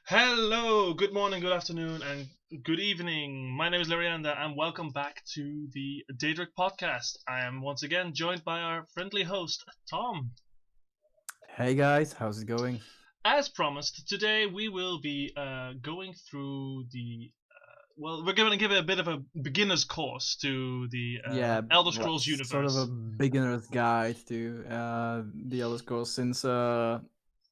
Hello, good morning, good afternoon, and good evening. My name is Lyriander, and welcome back to the Daedric Podcast. I am once again joined by our friendly host, Tom. Hey guys, how's it going? As promised, today we will be going through we're going to give it a bit of a beginner's course to the Yeah, Elder Scrolls sort of a universe. beginner's guide to the Elder Scrolls, since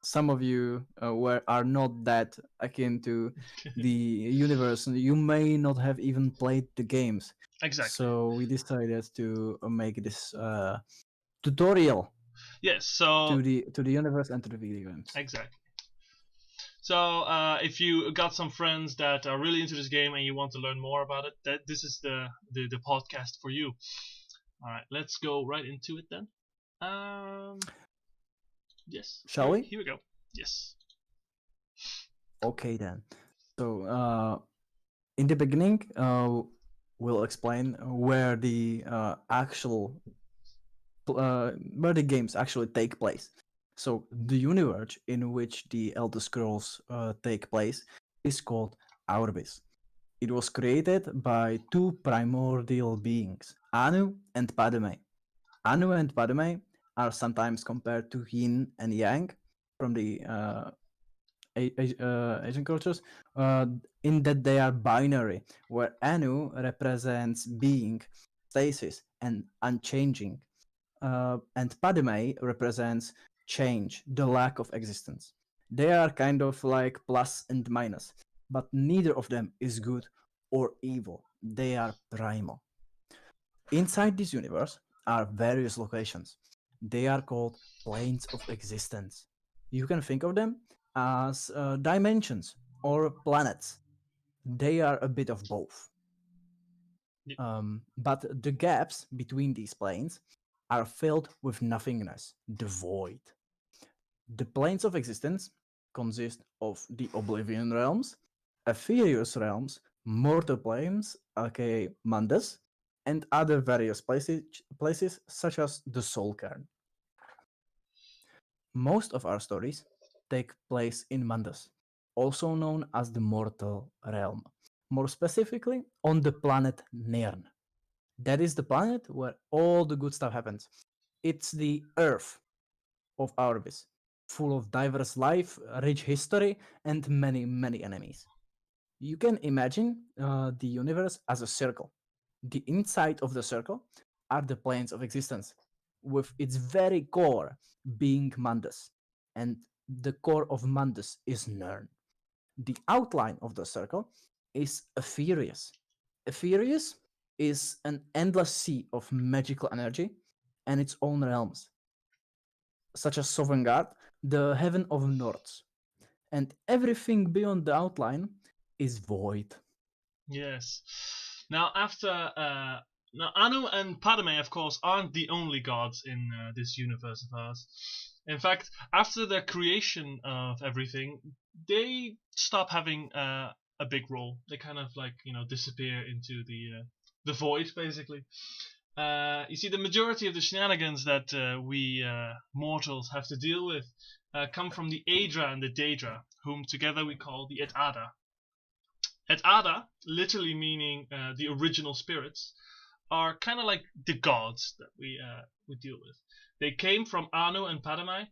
some of you are not that akin to the universe, and you may not have even played the games. Exactly. So we decided to make this tutorial Yes, so, to the universe and to the video games. exactly. So, if you got some friends that are really into this game and you want to learn more about it, this is the podcast for you. All right, let's go right into it then. Um, yes, Shall we? here we go. Yes. Okay then. So in the beginning, we'll explain where the games actually take place. So the universe in which the Elder Scrolls take place is called Aurbis. It was created by two primordial beings, Anu and Padme. Anu and Padme are sometimes compared to Yin and Yang from the Asian cultures, uh, in that they are binary, where Anu represents being, stasis, and unchanging, and Padme represents change, the lack of existence. They are kind of like plus and minus, but neither of them is good or evil. They are primal. Inside this universe are various locations. They are called planes of existence. You can think of them as dimensions or planets. They are a bit of both. But the gaps between these planes are filled with nothingness, the void. The planes of existence consist of the Oblivion realms, Aetherius realms, mortal planes, aka Mundus, and other various places such as the Soul Cairn. Most of our stories take place in Mundus, also known as the Mortal Realm, more specifically on the planet Nirn. That is the planet where all the good stuff happens. It's the Earth of Arbis, full of diverse life, rich history, and many, many enemies. You can imagine the universe as a circle. The inside of the circle are the planes of existence, with its very core being Mundus, and the core of Mundus is Nirn. The outline of the circle is Aetherius. Aetherius is an endless sea of magical energy and its own realms, such as Sovngarde, the heaven of Nords, and everything beyond the outline is void. Yes. Now, Anu and Padme, of course, aren't the only gods in this universe of ours. In fact, after the creation of everything, they stop having a big role. They kind of disappear into the void, basically. You see, the majority of the shenanigans that we mortals have to deal with come from the Aedra and the Daedra, whom together we call the Et'ada. Et'ada, literally meaning the original spirits, are kind of like the gods that we deal with. They came from Anu and Padme,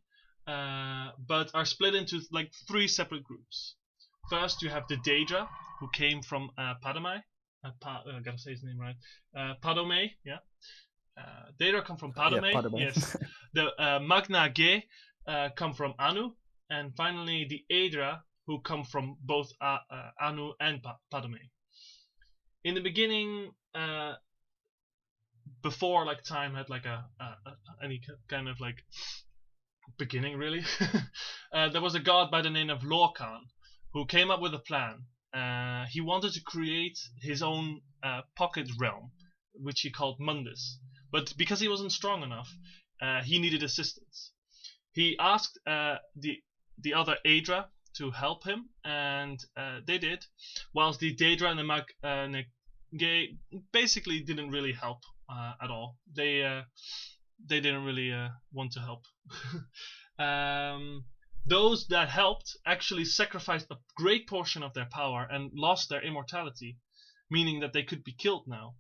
but are split into like three separate groups. First, you have the Daedra, who came from Padme. I gotta say his name right. Padome, yeah. Daedra come from Yeah, Padme, pardon me. yes. The Magna Ge come from Anu, and finally the Aedra, who come from both Anu and Padme. In the beginning, before like time had like any kind of like beginning really, there was a god by the name of Lorcan who came up with a plan. He wanted to create his own pocket realm, which he called Mundus. But because he wasn't strong enough, he needed assistance. He asked the other Aedra to help him, and they did, whilst the Daedra and the Nage basically didn't really help at all. They didn't really want to help. um, those that helped actually sacrificed a great portion of their power and lost their immortality, meaning that they could be killed now.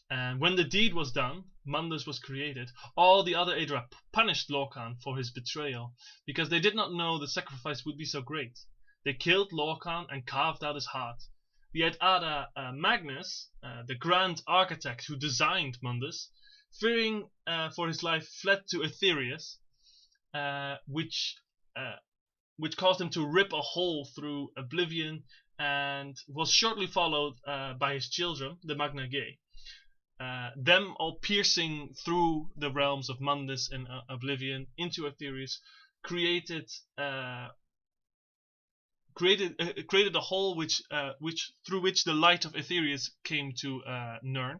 And when the deed was done, Mundus was created. All the other Aedra punished Lorcan for his betrayal, because they did not know the sacrifice would be so great. They killed Lorcan and carved out his heart. Yet Ada Magnus, the grand architect who designed Mundus, fearing for his life, fled to Aetherius, which caused him to rip a hole through Oblivion, and was shortly followed by his children, the Magna Ge. Them all piercing through the realms of Mundus and Oblivion into Aetherius, created a hole which through which the light of Aetherius came to Nirn,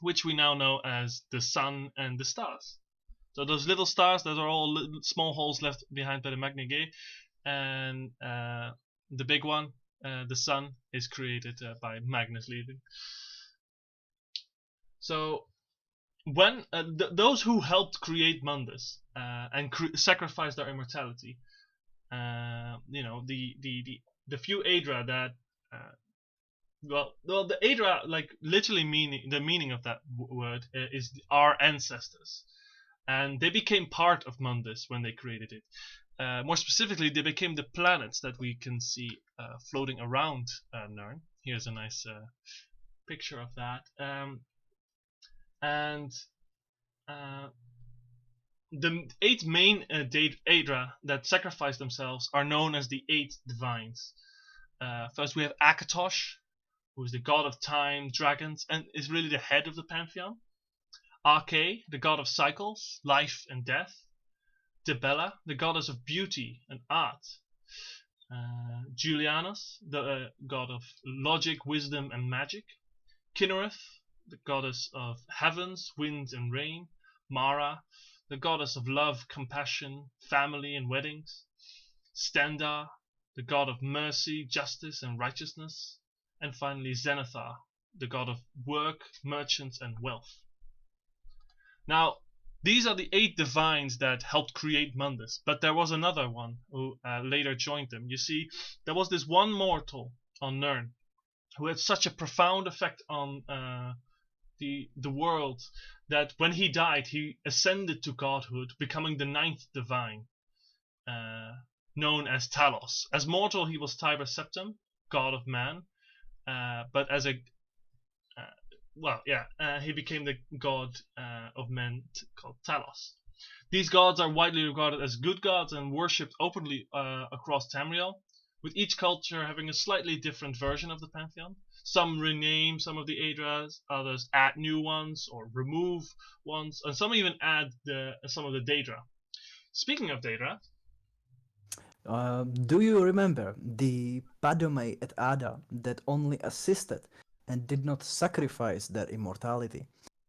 which we now know as the sun and the stars. So those little stars, those are all little, small holes left behind by the Magna Ge, and the big one, the sun, is created by Magnus leaving. So when those who helped create Mundus and sacrificed their immortality, the few Aedra that well the Aedra, like, literally the meaning of that word is our ancestors, and they became part of Mundus when they created it. More specifically, they became the planets that we can see floating around Nirn. Here's a nice picture of that. And the 8 main Aedra that sacrifice themselves are known as the 8 divines. First we have Akatosh, who is the god of time, dragons, and is really the head of the pantheon. Arche, the god of cycles, life and death. Debella, the goddess of beauty and art. Julianus, the god of logic, wisdom and magic. Kinnereth, the goddess of heavens, wind and rain. Mara, the goddess of love, compassion, family and weddings. Stendar, the god of mercy, justice and righteousness. And finally Zenithar, the god of work, merchants and wealth. Now, these are the 8 divines that helped create Mundus, but there was another one who later joined them. You see, there was this one mortal on Nirn who had such a profound effect on the world that when he died, he ascended to godhood, becoming the 9th divine, known as Talos. As mortal, he was Tiber Septim, god of man, but as a he became the god of men called Talos. These gods are widely regarded as good gods and worshipped openly across Tamriel, with each culture having a slightly different version of the pantheon. Some rename some of the Aedras, others add new ones or remove ones, and some even add some of the Daedra. Speaking of Daedra, do you remember the Padome et Ada that only assisted and did not sacrifice their immortality?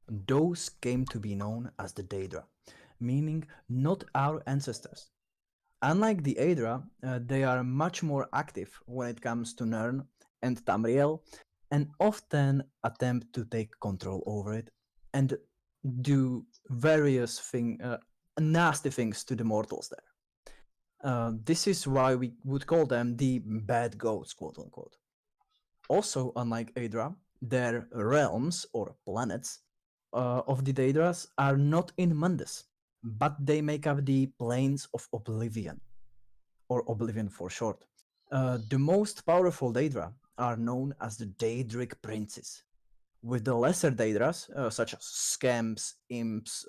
Those came to be known as the Daedra, meaning not our ancestors. Unlike the Aedra, they are much more active when it comes to Nirn and Tamriel, and often attempt to take control over it and do various nasty things to the mortals there. This is why we would call them the bad goats, quote unquote. Also, unlike Aedra, their realms or planets of the Daedras are not in Mundus, but they make up the planes of Oblivion, or Oblivion for short. The most powerful Daedra are known as the Daedric Princes, with the lesser Daedras, such as scamps, imps,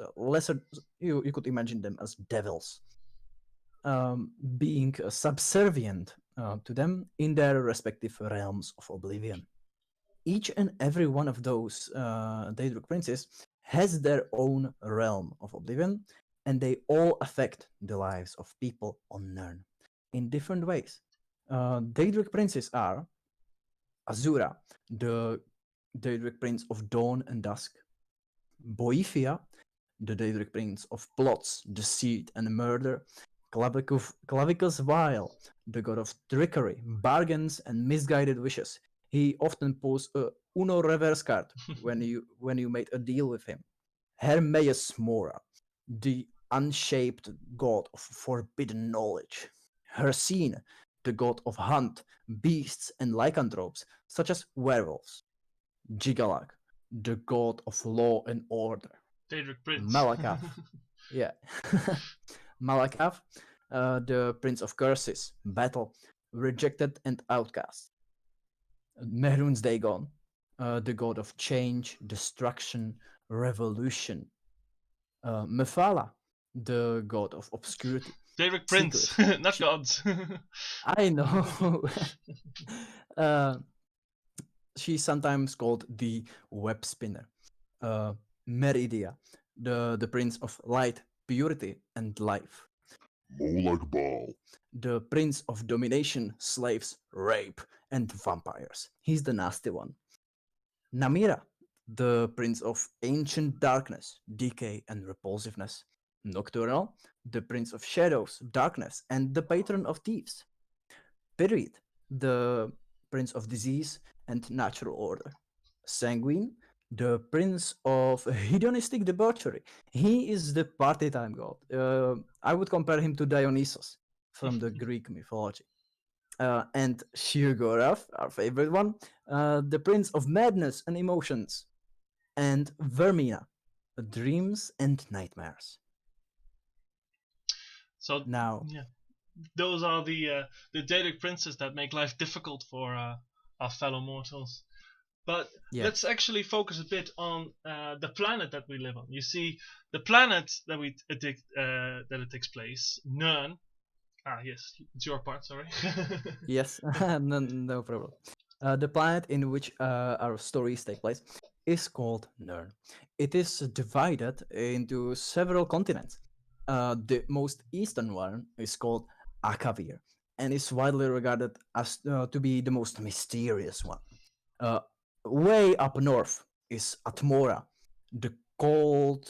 you could imagine them as devils, being subservient to them in their respective realms of Oblivion. Each and every one of those Daedric Princes has their own realm of Oblivion, and they all affect the lives of people on Nirn in different ways. Daedric Princes are Azura, the Daedric Prince of Dawn and Dusk; Boethia, the Daedric Prince of Plots, Deceit and Murder; Clavicus Vile, the god of trickery, bargains and misguided wishes. He often pulls a Uno reverse card when you made a deal with him. Hermaeus Mora, the unshaped god of forbidden knowledge. Hercene, the god of hunt, beasts, and lycanthropes, such as werewolves. Jigalak, the god of law and order. Daedric Prince. Malakath, yeah. Malakath, the prince of curses, battle, rejected and outcast. Mehrunes Dagon, the god of change, destruction, revolution. Mephala, the god of obscurity. Daedric Prince, Secret. not gods. I know. uh, she's sometimes called the web spinner. Meridia, the prince of light, purity, and life. Molag Bal, The prince of domination, slaves, rape, and vampires. He's the nasty one. Namira, the prince of ancient darkness, decay, and repulsiveness. Nocturnal, the prince of shadows, darkness, and the patron of thieves. Period, the prince of disease and natural order. Sanguine, the prince of hedonistic debauchery. He is the party time god. I would compare him to Dionysus from the Greek mythology. And Shirgorath, our favorite one, the prince of madness and emotions. And Vermina, dreams and nightmares. So Now, yeah, those are the Daedric princes that make life difficult for our fellow mortals. But yeah, let's actually focus a bit on the planet that we live on. You see, the planet that that it takes place, Nirn. Ah, yes, it's your part. Sorry. yes, no problem. The planet in which our stories take place is called Nirn. It is divided into several continents. The most eastern one is called Akavir and is widely regarded as to be the most mysterious one. Uh, Way up north is Atmora, the cold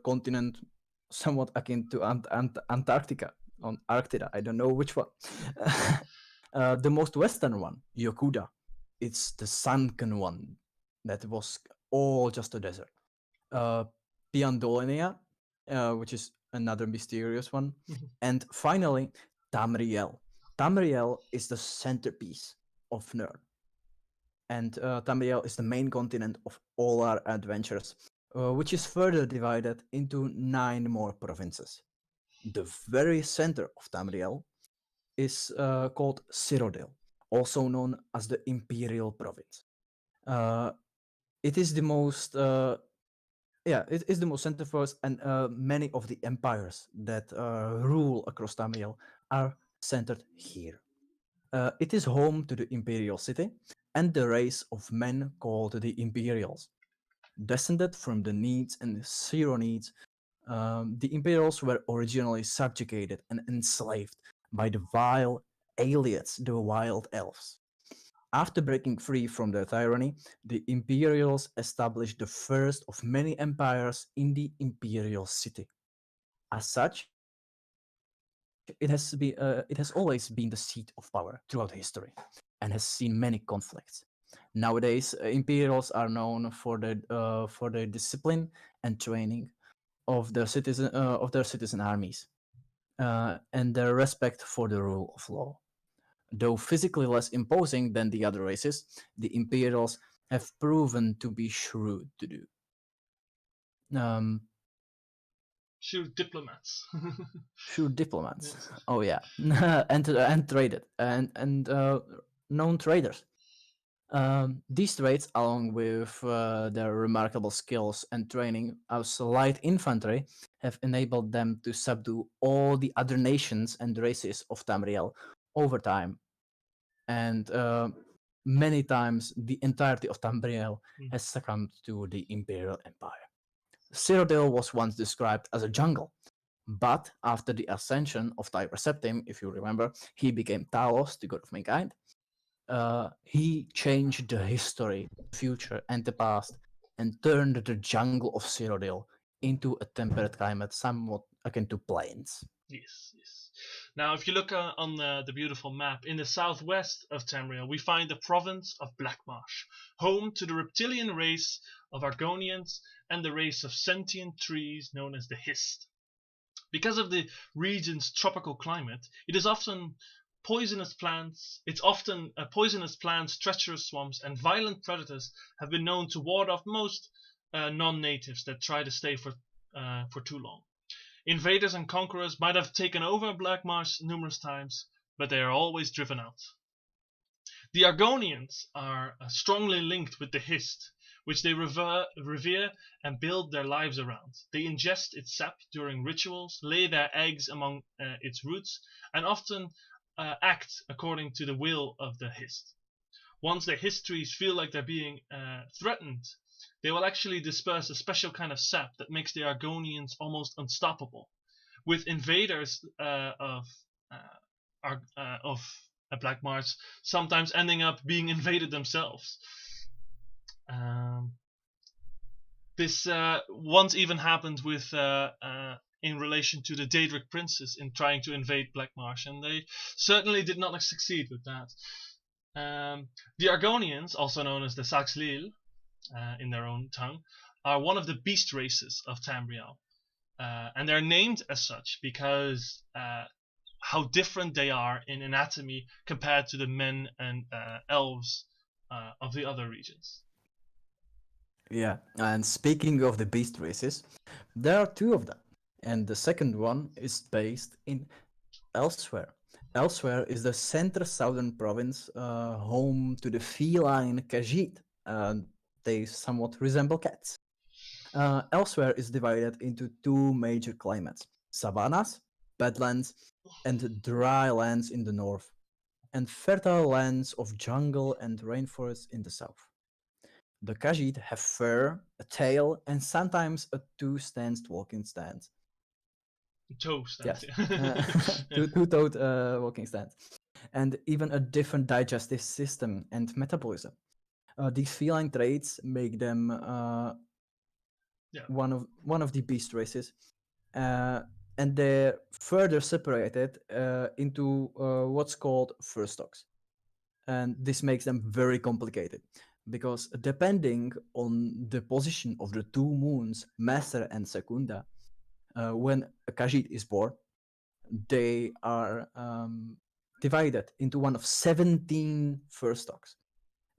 continent, somewhat akin to Antarctica on Arctica. I don't know which one. The most western one, Yokuda, it's the sunken one that was all just a desert. Uh, Piandolonia, which is another mysterious one, and finally Tamriel. Tamriel is the centerpiece of Nerd, and Tamriel is the main continent of all our adventures, which is further divided into 9 more provinces. The very center of Tamriel is called Cyrodiil, also known as the Imperial Province. Uh, it is the most it is the most center for us, and many of the empires that rule across Tamriel are centered here. It is home to the Imperial City and the race of men called the Imperials. Descended from the Needs and Cyronids, the Imperials were originally subjugated and enslaved by the vile aliens, the Wild Elves. After breaking free from their tyranny, the Imperials established the first of many empires in the Imperial City. As such, it has always been the seat of power throughout history, and has seen many conflicts. Nowadays, Imperials are known for their discipline and training of their citizen armies, and their respect for the rule of law. Though physically less imposing than the other races, the Imperials have proven to be shrewd to do. Um, Shoot diplomats. Shrewd diplomats. Yes. Oh yeah, and traded and known traders. These traits, along with their remarkable skills and training as light infantry, have enabled them to subdue all the other nations and races of Tamriel over time. And many times, the entirety of Tamriel has succumbed to the Imperial Empire. Cyrodiil was once described as a jungle, but after the ascension of Tiber Septim, if you remember, he became Talos, the god of mankind. He changed the history, future, and the past, and turned the jungle of Cyrodiil into a temperate climate somewhat akin to plains. Yes, yes. Now, if you look on the beautiful map, in the southwest of Tamriel, we find the province of Blackmarsh, home to the reptilian race of Argonians and the race of sentient trees known as the Hist. Because of the region's tropical climate, it's often poisonous plants, treacherous swamps, and violent predators have been known to ward off most non-natives that try to stay for too long. Invaders and conquerors might have taken over Black Marsh numerous times, but they are always driven out. The Argonians are strongly linked with the Hist, which they revere and build their lives around. They ingest its sap during rituals, lay their eggs among its roots, and often act according to the will of the Hist. Once their histories feel like they're being threatened, they will actually disperse a special kind of sap that makes the Argonians almost unstoppable, with invaders of Black Marsh sometimes ending up being invaded themselves. This once even happened with in relation to the Daedric princes in trying to invade Black Marsh, and they certainly did not succeed with that. The Argonians, also known as the Saxlil in their own tongue, are one of the beast races of Tamriel, and they're named as such because how different they are in anatomy compared to the men and elves of the other regions. Yeah, and speaking of the beast races, there are two of them, and the second one is based in Elsewhere. Elsewhere is the center-southern province, home to the feline Khajiit. They somewhat resemble cats. Elsewhere is divided into two major climates: savannas, badlands, and dry lands in the north, and fertile lands of jungle and rainforest in the south. The Khajiit have fur, a tail, and sometimes a two-stanced walking stand. Toe stands. Yes, two-toed walking stand, and even a different digestive system and metabolism. These feline traits make them one of the beast races, and they're further separated into what's called fur stocks, and this makes them very complicated because depending on the position of the two moons, Master and Secunda, when a Khajiit is born, they are divided into one of 17 fur stocks,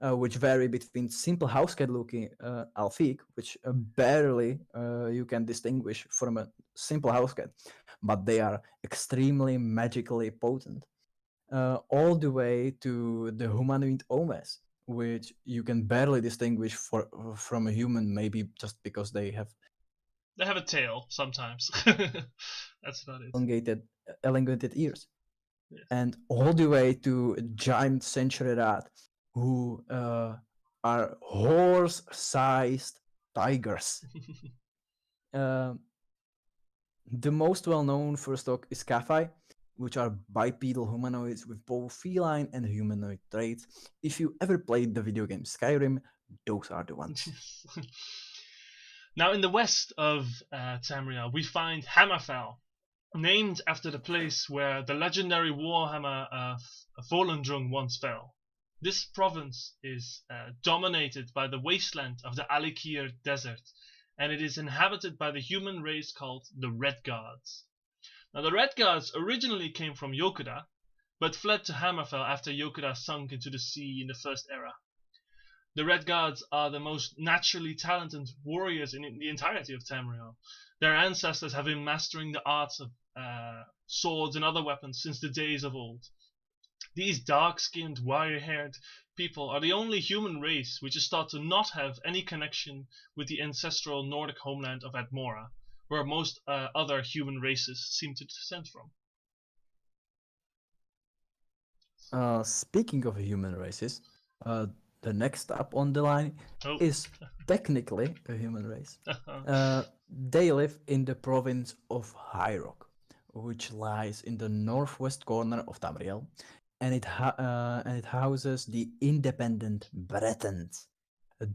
which vary between simple house cat looking Alfiq, which barely you can distinguish from a simple house cat, but they are extremely magically potent, all the way to the humanoid Omes, which you can barely distinguish from a human, maybe just because they have a tail sometimes. That's about it. Elongated ears. Yes. And all the way to giant century rat, who are horse-sized tigers. The most well-known fur stock is Kaffai, which are bipedal humanoids with both feline and humanoid traits. If you ever played the video game Skyrim, those are the ones. Now, in the west of Tamriel, we find Hammerfell, named after the place where the legendary warhammer Volendrung once fell. This province is dominated by the wasteland of the Alikir Desert, and it is inhabited by the human race called the Red Guards. Now, the Red Guards originally came from Yokuda, but fled to Hammerfell after Yokuda sunk into the sea in the First Era. The Red Guards are the most naturally talented warriors in the entirety of Tamriel. Their ancestors have been mastering the arts of swords and other weapons since the days of old. These dark-skinned, wire-haired people are the only human race which is thought to not have any connection with the ancestral Nordic homeland of Admora, where most other human races seem to descend from. Speaking of human races, the next up on the line is technically a human race. They live in the province of High Rock, which lies in the northwest corner of Tamriel, and it houses the independent Bretons.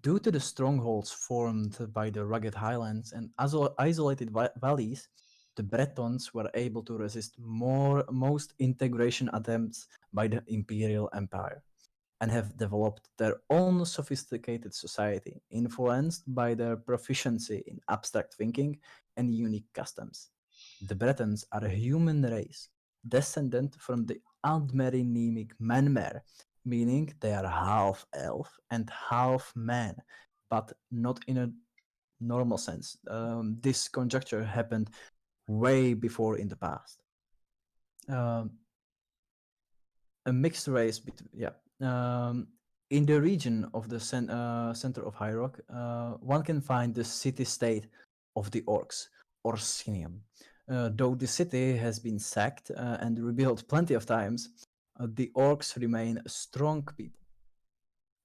Due to the strongholds formed by the rugged highlands and isolated valleys, the Bretons were able to resist most integration attempts by the Imperial Empire and have developed their own sophisticated society, influenced by their proficiency in abstract thinking and unique customs. The Bretons are a human race, descendant from the Aldmeri-Nemic Manmer, meaning they are half elf and half man, but not in a normal sense. This conjecture happened way before in the past. Um, a mixed race between in the region of the center of High Rock, one can find the city-state of the orcs, Orsinium. Though the city has been sacked and rebuilt plenty of times, the orcs remain a strong people.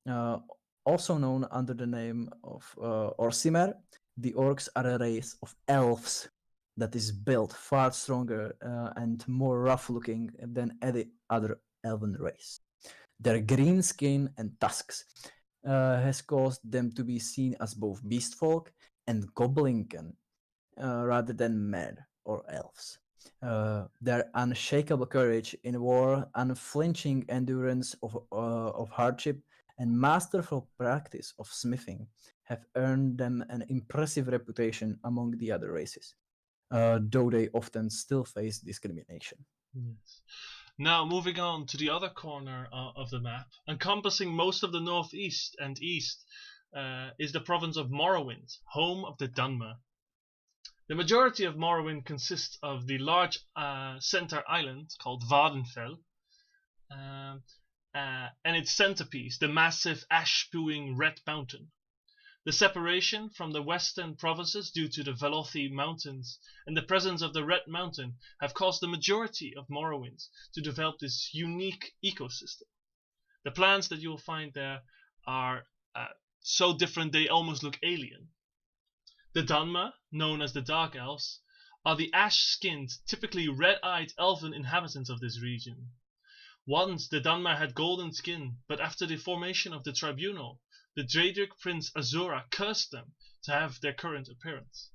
Uh, Also known under the name of Orsimer, the orcs are a race of elves that is built far stronger and more rough-looking than any other elven race. Their green skin and tusks has caused them to be seen as both beastfolk and goblinken rather than men or elves. Their unshakable courage in war, unflinching endurance of hardship, and masterful practice of smithing have earned them an impressive reputation among the other races, though they often still face discrimination. Yes. Now, moving on to the other corner of the map, encompassing most of the northeast and east, is the province of Morrowind, home of the Dunmer. The majority of Morrowind consists of the large center island called Vardenfell, and its centerpiece, the massive ash-spewing Red Mountain. The separation from the western provinces due to the Velothi Mountains and the presence of the Red Mountain have caused the majority of Morrowind to develop this unique ecosystem. The plants that you will find there are so different they almost look alien. The Dunmer, known as the Dark Elves, are the ash-skinned, typically red-eyed elven inhabitants of this region. Once the Dunmer had golden skin, but after the formation of the Tribunal, the Daedric Prince Azura cursed them to have their current appearance.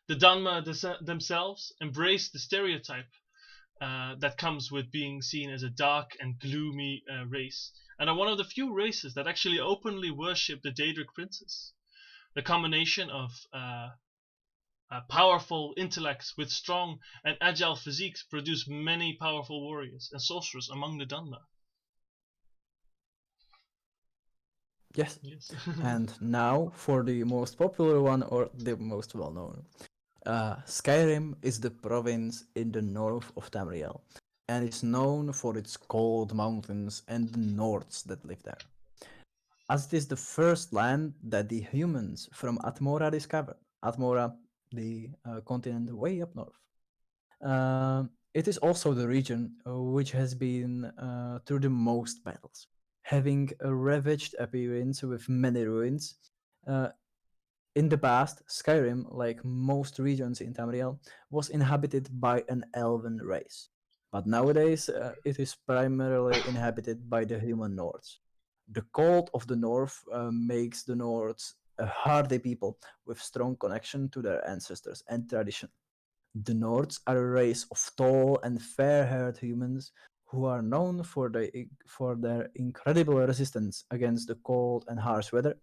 The Dunmer themselves embraced the stereotype that comes with being seen as a dark and gloomy race, and are one of the few races that actually openly worship the Daedric princes. The combination of powerful intellects with strong and agile physiques produce many powerful warriors and sorcerers among the Dunmer. Yes. Yes. And now for the most popular one, or the most well-known. Skyrim is the province in the north of Tamriel, and is known for its cold mountains and the Nords that live there. As it is the first land that the humans from Atmora discovered. Atmora, the continent way up north. It is also the region which has been through the most battles, having a ravaged appearance with many ruins. In the past, Skyrim, like most regions in Tamriel, was inhabited by an elven race. But nowadays, it is primarily inhabited by the human Nords. The cold of the North makes the Nords a hardy people with strong connection to their ancestors and tradition. The Nords are a race of tall and fair-haired humans who are known for their incredible resistance against the cold and harsh weather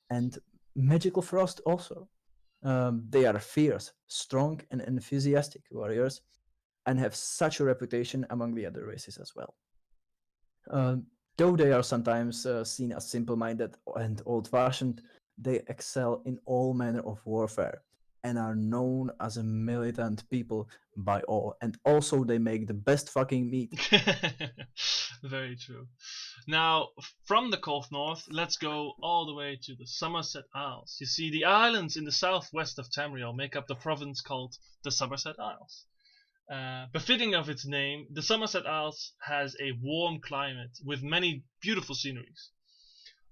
and magical frost also. They are fierce, strong, and enthusiastic warriors and have such a reputation among the other races as well. Though they are sometimes seen as simple-minded and old-fashioned, they excel in all manner of warfare and are known as a militant people by all. And also they make the best fucking meat. Very true. Now, from the cold north, let's go all the way to the Somerset Isles. You see, the islands in the southwest of Tamriel make up the province called the Somerset Isles. Befitting of its name, the Somerset Isles has a warm climate with many beautiful sceneries.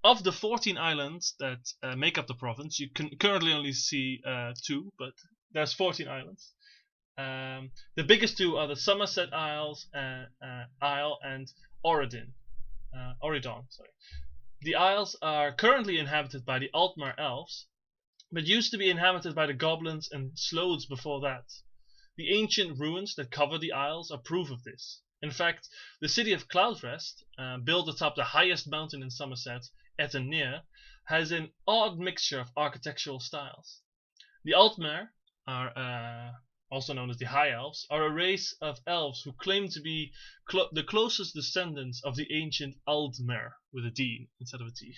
Of the 14 islands that make up the province, you can currently only see 2, but there's 14 islands. The biggest two are the Somerset Isles Isle and Oridon. Sorry. The isles are currently inhabited by the Altmar elves, but used to be inhabited by the goblins and sloths before that. The ancient ruins that cover the Isles are proof of this. In fact, the city of Cloudrest, built atop the highest mountain in Somerset, Etten has an odd mixture of architectural styles. The Altmer are also known as the High Elves, are a race of elves who claim to be the closest descendants of the ancient Aldmer, with a D instead of a T.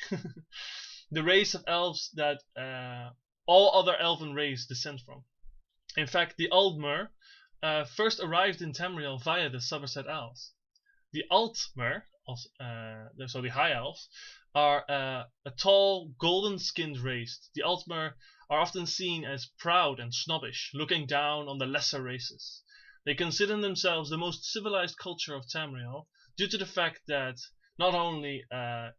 The race of elves that all other elven races descend from. In fact, the Aldmer first arrived in Tamriel via the Somerset Isles. The Altmer, so the High Elves, are a tall, golden-skinned race. The Altmer are often seen as proud and snobbish, looking down on the lesser races. They consider themselves the most civilized culture of Tamriel, due to the fact that not only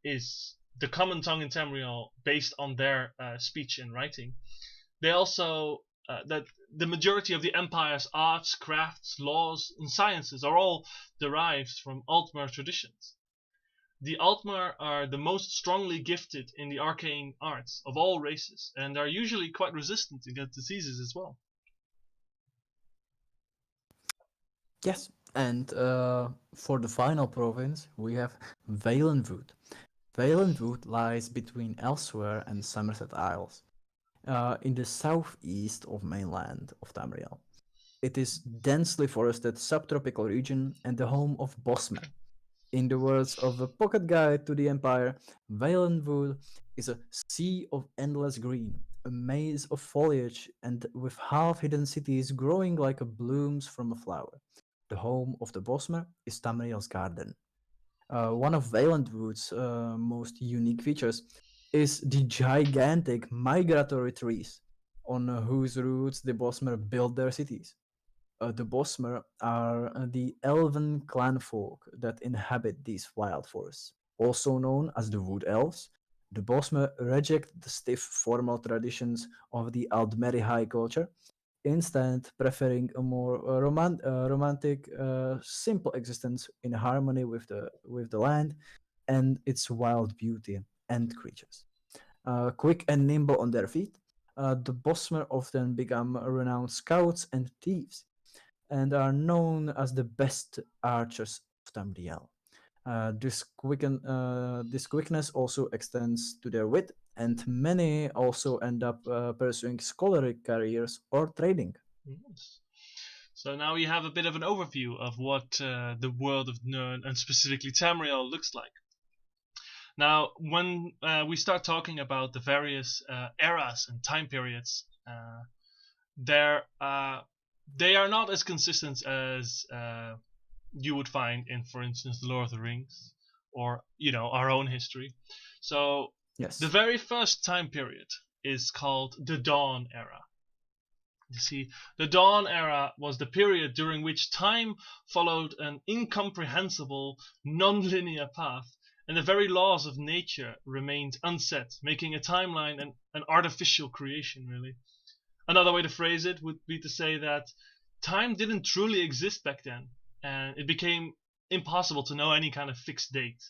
is the common tongue in Tamriel based on their speech and writing, they also that the majority of the Empire's arts, crafts, laws, and sciences are all derived from Altmer traditions. The Altmer are the most strongly gifted in the arcane arts of all races, and are usually quite resistant against diseases as well. Yes, and for the final province, we have Valenwood. Valenwood lies between Elsewhere and Somerset Isles, in the southeast of mainland of Tamriel. It is densely forested subtropical region and the home of Bosmer. In the words of a pocket guide to the Empire, Valenwood is a sea of endless green, a maze of foliage, and with half-hidden cities growing like blooms from a flower. The home of the Bosmer is Tamriel's garden. One of Valenwood's most unique features is the gigantic migratory trees, on whose roots the Bosmer built their cities. The Bosmer are the elven clanfolk that inhabit these wild forests. Also known as the Wood Elves, the Bosmer reject the stiff formal traditions of the Aldmeri high culture, instead preferring a more romantic, simple existence in harmony with the land and its wild beauty and creatures. Quick and nimble on their feet, the Bosmer often become renowned scouts and thieves, and are known as the best archers of Tamriel. This quickness also extends to their wit, and many also end up pursuing scholarly careers or trading. Yes. So now you have a bit of an overview of what the world of Nirn and specifically Tamriel looks like. Now, when we start talking about the various eras and time periods, they are not as consistent as you would find in, for instance, The Lord of the Rings, or our own history. So Yes. the very first time period is called the Dawn Era. You see, the Dawn Era was the period during which time followed an incomprehensible, non-linear path, and the very laws of nature remained unset, making a timeline an artificial creation, really. Another way to phrase it would be to say that time didn't truly exist back then, and it became impossible to know any kind of fixed date.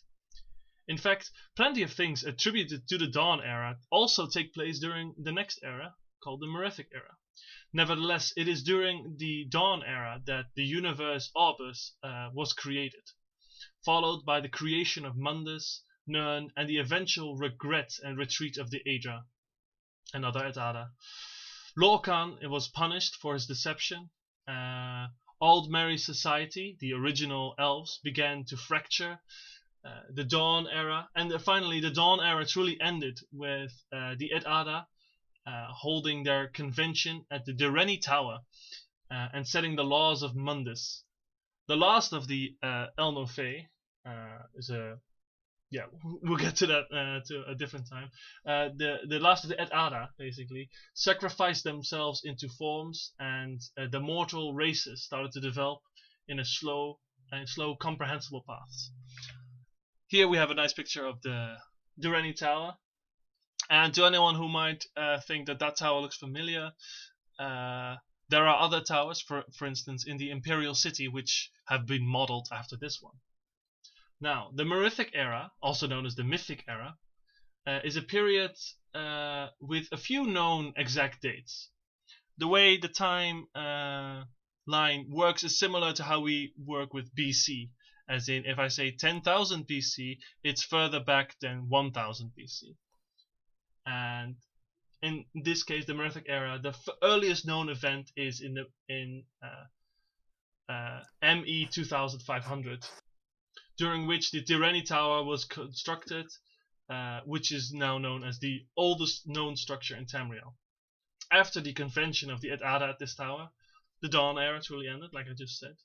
In fact, plenty of things attributed to the Dawn Era also take place during the next era, called the Mirific Era. Nevertheless, it is during the Dawn Era that the universe Orbis was created, followed by the creation of Mundus, Nirn, and the eventual regret and retreat of the Aedra, another Et'ada. Lorcan was punished for his deception. Aldmeri society, the original elves, began to fracture. The Dawn Era, and finally the Dawn Era truly ended with the Et'ada holding their convention at the Direni Tower and setting the laws of Mundus. The last of the Elnofe is a we'll get to that to a different time. The last of the Et'ada basically sacrificed themselves into forms, and the mortal races started to develop in slow, comprehensible paths. Here we have a nice picture of the Direni Tower. And to anyone who might think that tower looks familiar, there are other towers, for instance, in the Imperial City, which have been modeled after this one. Now, the Mirific Era, also known as the Mythic Era, is a period with a few known exact dates. The way the time line works is similar to how we work with BC. As in, if I say 10,000 BC, it's further back than 1000 BC. And in this case, the Merethic era, the earliest known event is in ME 2500, during which the Tireni Tower was constructed, which is now known as the oldest known structure in Tamriel. After the convention of the Edada at this tower, the Dawn era truly ended, like I just said.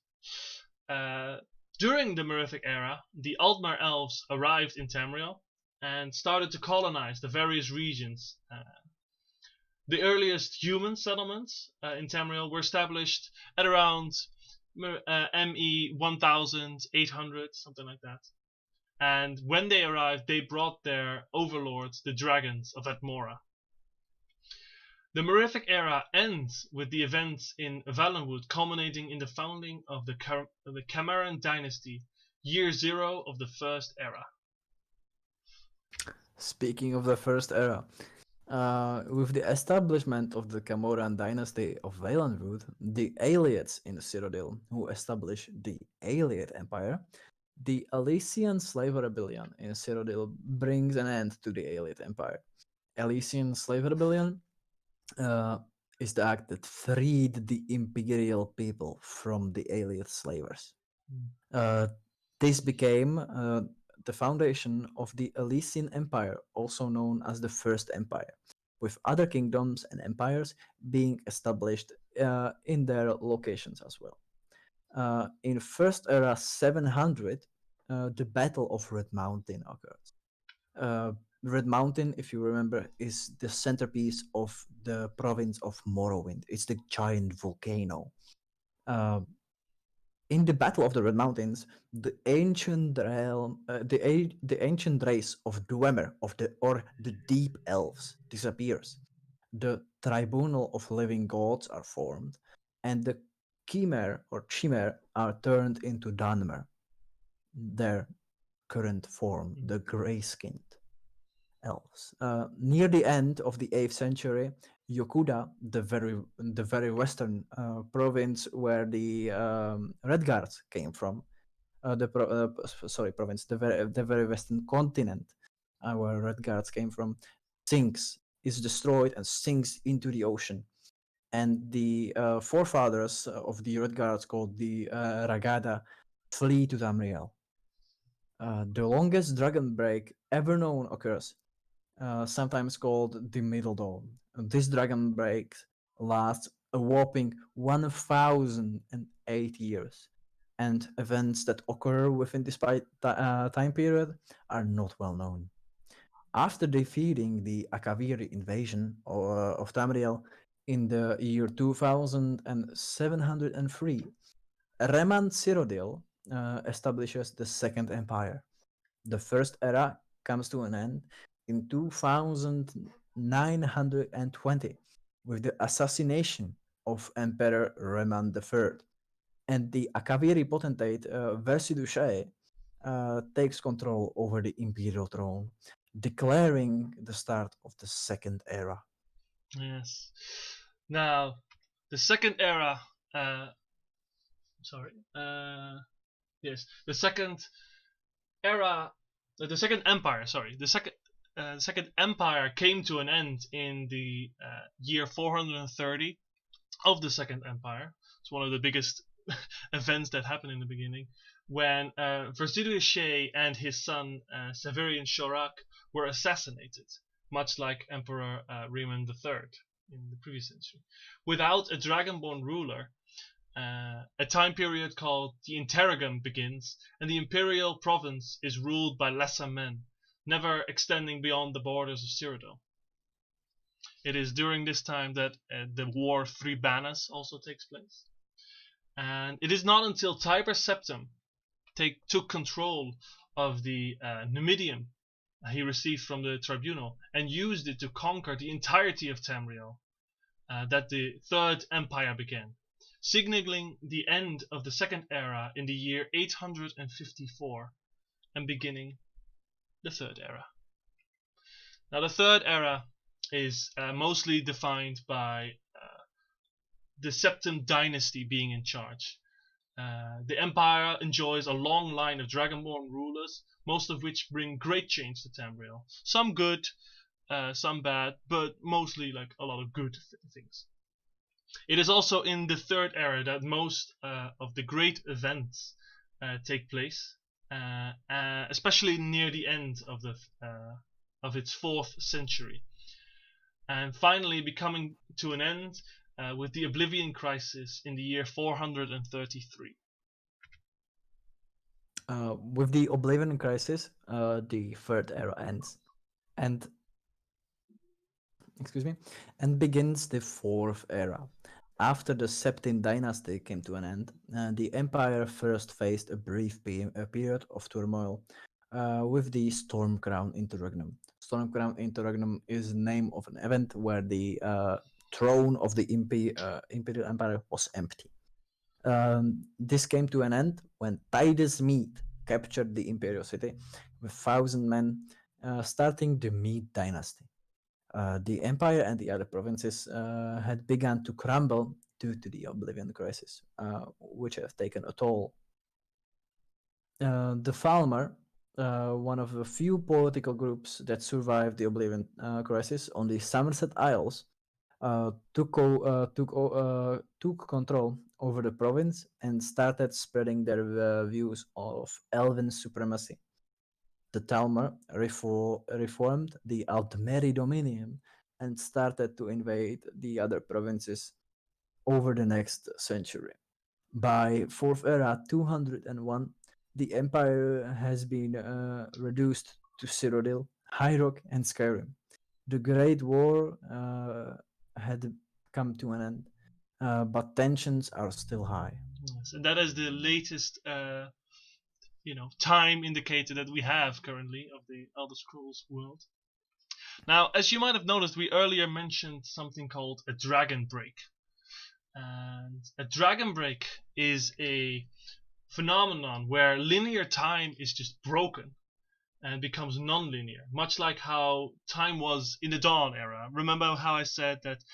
During the Merethic era, the Altmar elves arrived in Tamriel and started to colonize the various regions. The earliest human settlements in Tamriel were established at around ME 1800, something like that. And when they arrived, they brought their overlords, the dragons of Atmora. The Merethic era ends with the events in Valenwood culminating in the founding of the Cameron dynasty, year 0 of the First Era. Speaking of the First Era, with the establishment of the Camoran dynasty of Valenwood, the Aeliads in Cyrodiil, who established the Aeliad Empire, the Elysian Slave Rebellion in Cyrodiil brings an end to the Aeliad Empire. Elysian Slave Rebellion is the act that freed the imperial people from the Aeliad slavers. This became the foundation of the Elysian Empire, also known as the First Empire, with other kingdoms and empires being established in their locations as well. In First Era 700, the Battle of Red Mountain occurs. Red Mountain, if you remember, is the centerpiece of the province of Morrowind. It's the giant volcano. In the Battle of the Red Mountains, the ancient realm, the ancient race of Dwemer, the Deep Elves, disappears. The Tribunal of Living Gods are formed, and the Chimera are turned into Dunmer, their current form, the grey-skinned elves. Near the end of the 8th century, Yokuda, the very western province where the Redguards came from, province, the very western continent where Redguards came from, is destroyed and sinks into the ocean. And the forefathers of the Redguards, called the Ragada, flee to Tamriel. The longest dragon break ever known occurs, sometimes called the Middle Dawn. This dragon break lasts a whopping 1008 years, and events that occur within this time period are not well known. After defeating the Akaviri invasion of Tamriel in the year 2703, Reman Cyrodiil establishes the Second Empire. The First Era comes to an end in 2920 with the assassination of Emperor Reman III, and the Akaviri potentate Versidushae takes control over the imperial throne, declaring the start of the Second Era. Yes. Now, the Second Era. The Second Era. The Second Empire. The Second Empire came to an end in the year 430 of the Second Empire. It's one of the biggest events that happened in the beginning, when Versidushae and his son Severian Shorak were assassinated, much like Emperor Reman III in the previous century. Without a dragonborn ruler, a time period called the Interregum begins, and the imperial province is ruled by lesser men, never extending beyond the borders of Cyrodiil. It is during this time that the War of Three Banners also takes place. And it is not until Tiber Septim took control of the Numidium he received from the tribunal and used it to conquer the entirety of Tamriel that the Third Empire began, signaling the end of the Second Era in the year 854 and beginning the Third Era. Now, the Third Era is mostly defined by the Septim dynasty being in charge. The Empire enjoys a long line of Dragonborn rulers, most of which bring great change to Tamriel. Some good, some bad, but mostly like a lot of good things. It is also in the Third Era that most of the great events take place, especially near the end of its 4th century, and finally becoming to an end with the Oblivion Crisis in the year 433. With the Oblivion Crisis, the Third Era ends, and begins the Fourth Era. After the Septim dynasty came to an end, the Empire first faced a brief period of turmoil with the Stormcrown Interregnum. Stormcrown Interregnum is the name of an event where the throne of the Imperial Empire was empty. This came to an end when Titus Mede captured the Imperial City with 1,000 men, starting the Mede dynasty. The Empire and the other provinces had begun to crumble due to the Oblivion Crisis, which have taken a toll. The Falmer, one of the few political groups that survived the Oblivion Crisis on the Somerset Isles, took control over the province and started spreading their views of elven supremacy. The Talmor reformed the Aldmeri Dominion and started to invade the other provinces over the next century. By 4th Era 201, the Empire has been reduced to Cyrodiil, High Rock, and Skyrim. The Great War had come to an end, but tensions are still high. Yes, and that is the latest time indicator that we have currently of the Elder Scrolls world. Now, as you might have noticed, we earlier mentioned something called a dragon break. And a dragon break is a phenomenon where linear time is just broken and becomes non-linear, much like how time was in the Dawn era. Remember how I said that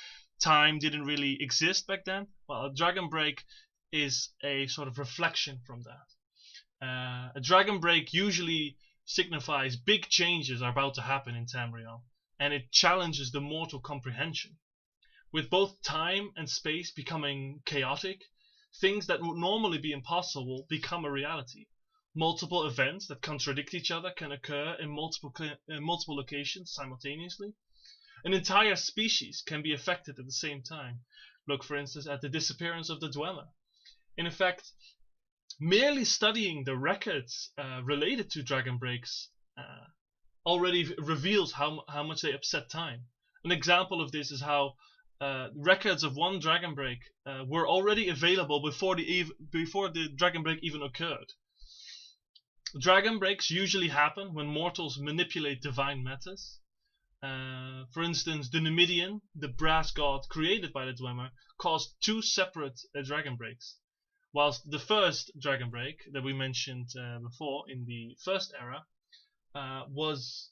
time didn't really exist back then? Well, a dragon break is a sort of reflection from that. A dragon break usually signifies big changes are about to happen in Tamriel, and it challenges the mortal comprehension. With both time and space becoming chaotic, things that would normally be impossible become a reality. Multiple events that contradict each other can occur in multiple locations simultaneously. An entire species can be affected at the same time. Look, for instance, at the disappearance of the Dweller. In effect, merely studying the records related to dragon breaks already reveals how much they upset time. An example of this is how records of one dragon break were already available before the dragon break even occurred. Dragon breaks usually happen when mortals manipulate divine matters. For instance, the Numidian, the brass god created by the Dwemer, caused 2 separate dragon breaks. Whilst the first dragon break that we mentioned before in the First Era was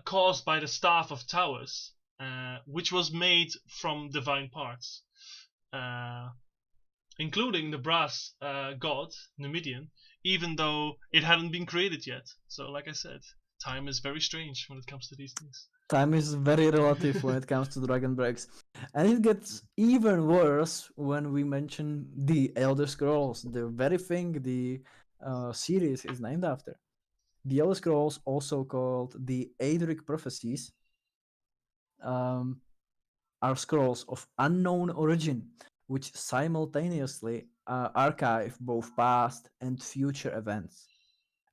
caused by the Staff of Towers, which was made from divine parts, including the brass god, Numidian, even though it hadn't been created yet. So, like I said, time is very strange when it comes to these things. Time is very relative when it comes to dragon breaks. And it gets even worse when we mention the Elder Scrolls, the very thing the series is named after. The Elder Scrolls, also called the Daedric Prophecies, are scrolls of unknown origin, which simultaneously archive both past and future events.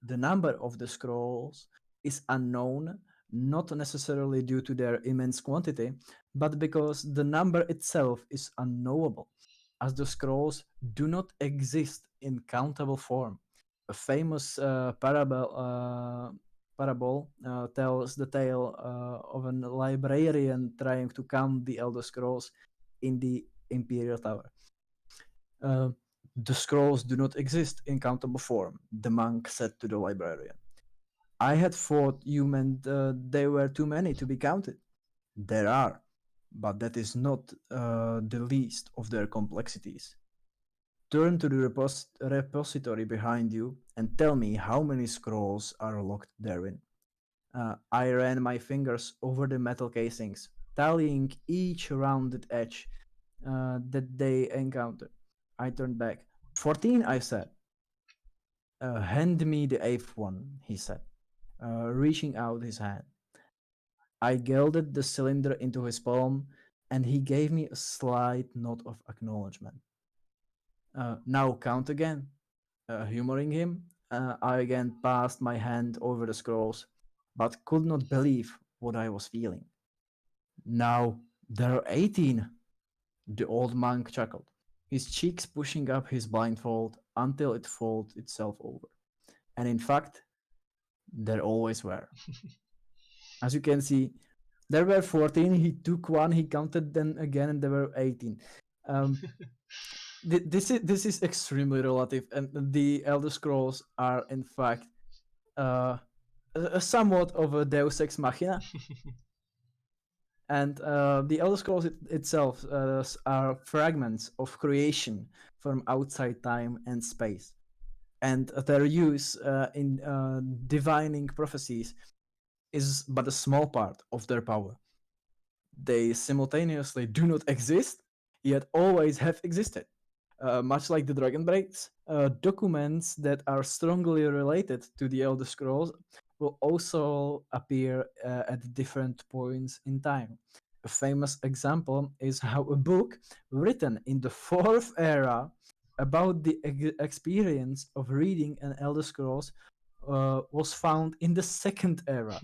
The number of the scrolls is unknown, not necessarily due to their immense quantity, but because the number itself is unknowable, as the scrolls do not exist in countable form. A famous parable tells the tale of a librarian trying to count the Elder Scrolls in the Imperial Tower. The scrolls do not exist in countable form, the monk said to the librarian. I had thought you meant they were too many to be counted. There are. but that is not the least of their complexities. Turn to the repository behind you and tell me how many scrolls are locked therein. I ran my fingers over the metal casings, tallying each rounded edge that they encountered. I turned back. 14, I said. Hand me the eighth one, he said, reaching out his hand. I gelded the cylinder into his palm, and he gave me a slight nod of acknowledgement. Now count again. Humoring him, I again passed my hand over the scrolls, but could not believe what I was feeling. Now there are 18, the old monk chuckled, his cheeks pushing up his blindfold until it folded itself over. And in fact, there always were. As you can see, there were 14, he took one, he counted them again, and there were 18. This is extremely relative, and the Elder Scrolls are in fact somewhat of a Deus Ex Machina. And the Elder Scrolls itself are fragments of creation from outside time and space. And their use in divining prophecies is but a small part of their power. They simultaneously do not exist, yet always have existed. Much like the Dragon Breaks, documents that are strongly related to the Elder Scrolls will also appear at different points in time. A famous example is how a book written in the Fourth Era about the experience of reading an Elder Scrolls was found in the Second Era.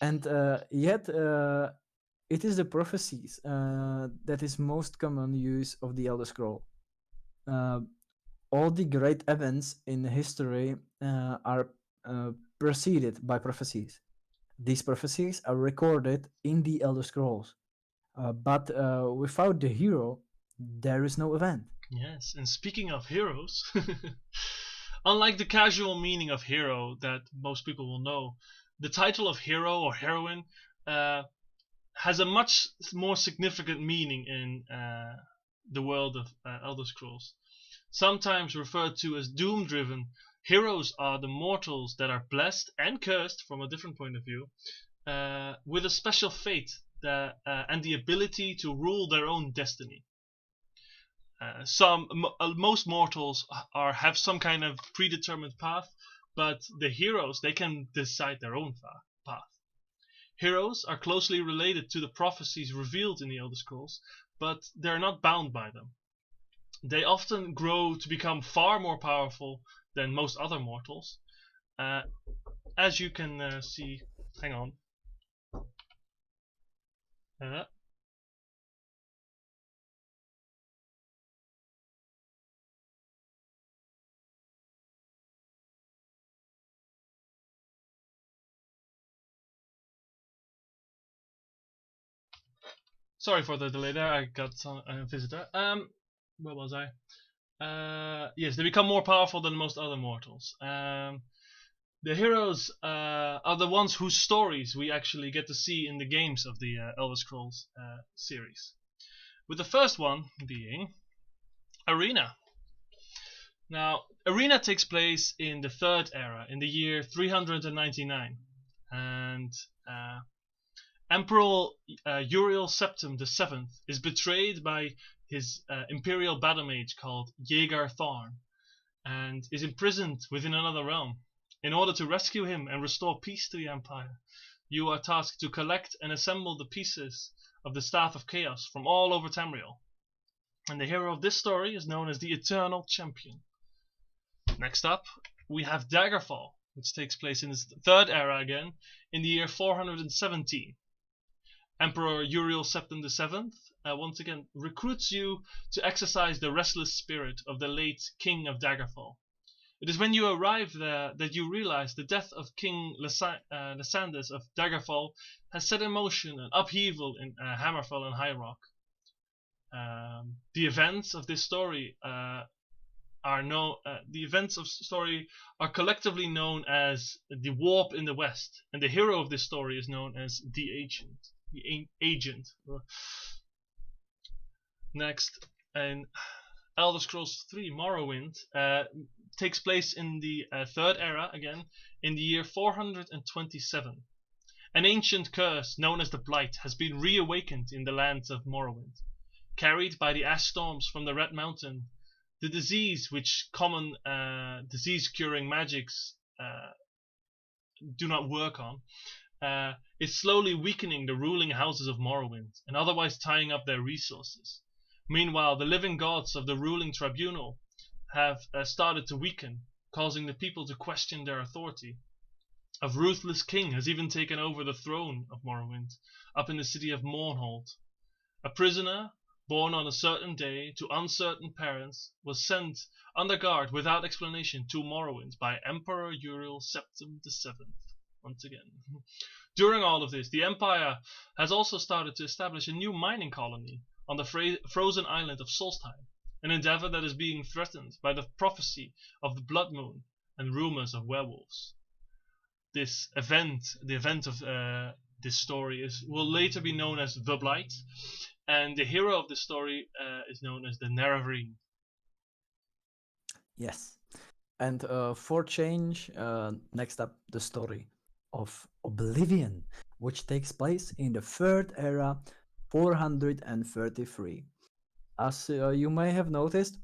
And yet, it is the prophecies that is most common use of the Elder Scroll. All the great events in history are preceded by prophecies. These prophecies are recorded in the Elder Scrolls, but without the hero, there is no event. Yes, and speaking of heroes, unlike the casual meaning of hero that most people will know, the title of hero or heroine has a much more significant meaning in the world of Elder Scrolls. Sometimes referred to as doom-driven, heroes are the mortals that are blessed and cursed from a different point of view, with a special fate and the ability to rule their own destiny. Most mortals have some kind of predetermined path, but the heroes, they can decide their own path. Heroes are closely related to the prophecies revealed in the Elder Scrolls, but they're not bound by them. They often grow to become far more powerful than most other mortals. As you can see, hang on. Sorry for the delay there. I got a visitor. Where was I? Yes, they become more powerful than most other mortals. The heroes are the ones whose stories we actually get to see in the games of the Elder Scrolls series. With the first one being Arena. Now, Arena takes place in the Third Era, in the year 399, and Emperor Uriel Septim VII is betrayed by his imperial battle mage called Jaegar Thorn, and is imprisoned within another realm. In order to rescue him and restore peace to the Empire, you are tasked to collect and assemble the pieces of the Staff of Chaos from all over Tamriel. And the hero of this story is known as the Eternal Champion. Next up, we have Daggerfall, which takes place in the Third Era again, in the year 417. Emperor Uriel Septim VII once again recruits you to exercise the restless spirit of the late King of Daggerfall. It is when you arrive there that you realize the death of King Lysandus of Daggerfall has set in motion an upheaval in Hammerfell and High Rock. The events of this story are collectively known as the Warp in the West, and the hero of this story is known as the Ancient. the agent. Next, in Elder Scrolls III Morrowind takes place in the Third Era again, in the year 427. An ancient curse known as the Blight has been reawakened in the lands of Morrowind. Carried by the ash storms from the Red Mountain, the disease which common disease-curing magics do not work on is slowly weakening the ruling houses of Morrowind and otherwise tying up their resources. Meanwhile, the living gods of the ruling tribunal have started to weaken, causing the people to question their authority. A ruthless king has even taken over the throne of Morrowind, up in the city of Mournhold. A prisoner, born on a certain day to uncertain parents, was sent under guard without explanation to Morrowind by Emperor Uriel Septim VII. Once again. During all of this, the Empire has also started to establish a new mining colony on the frozen island of Solstheim, an endeavor that is being threatened by the prophecy of the Blood Moon and rumors of werewolves. The event of this story will later be known as the Blight, and the hero of the story is known as the Nerevarine. Yes. And for change, next up, the story of Oblivion, which takes place in the Third Era, 433. As you may have noticed,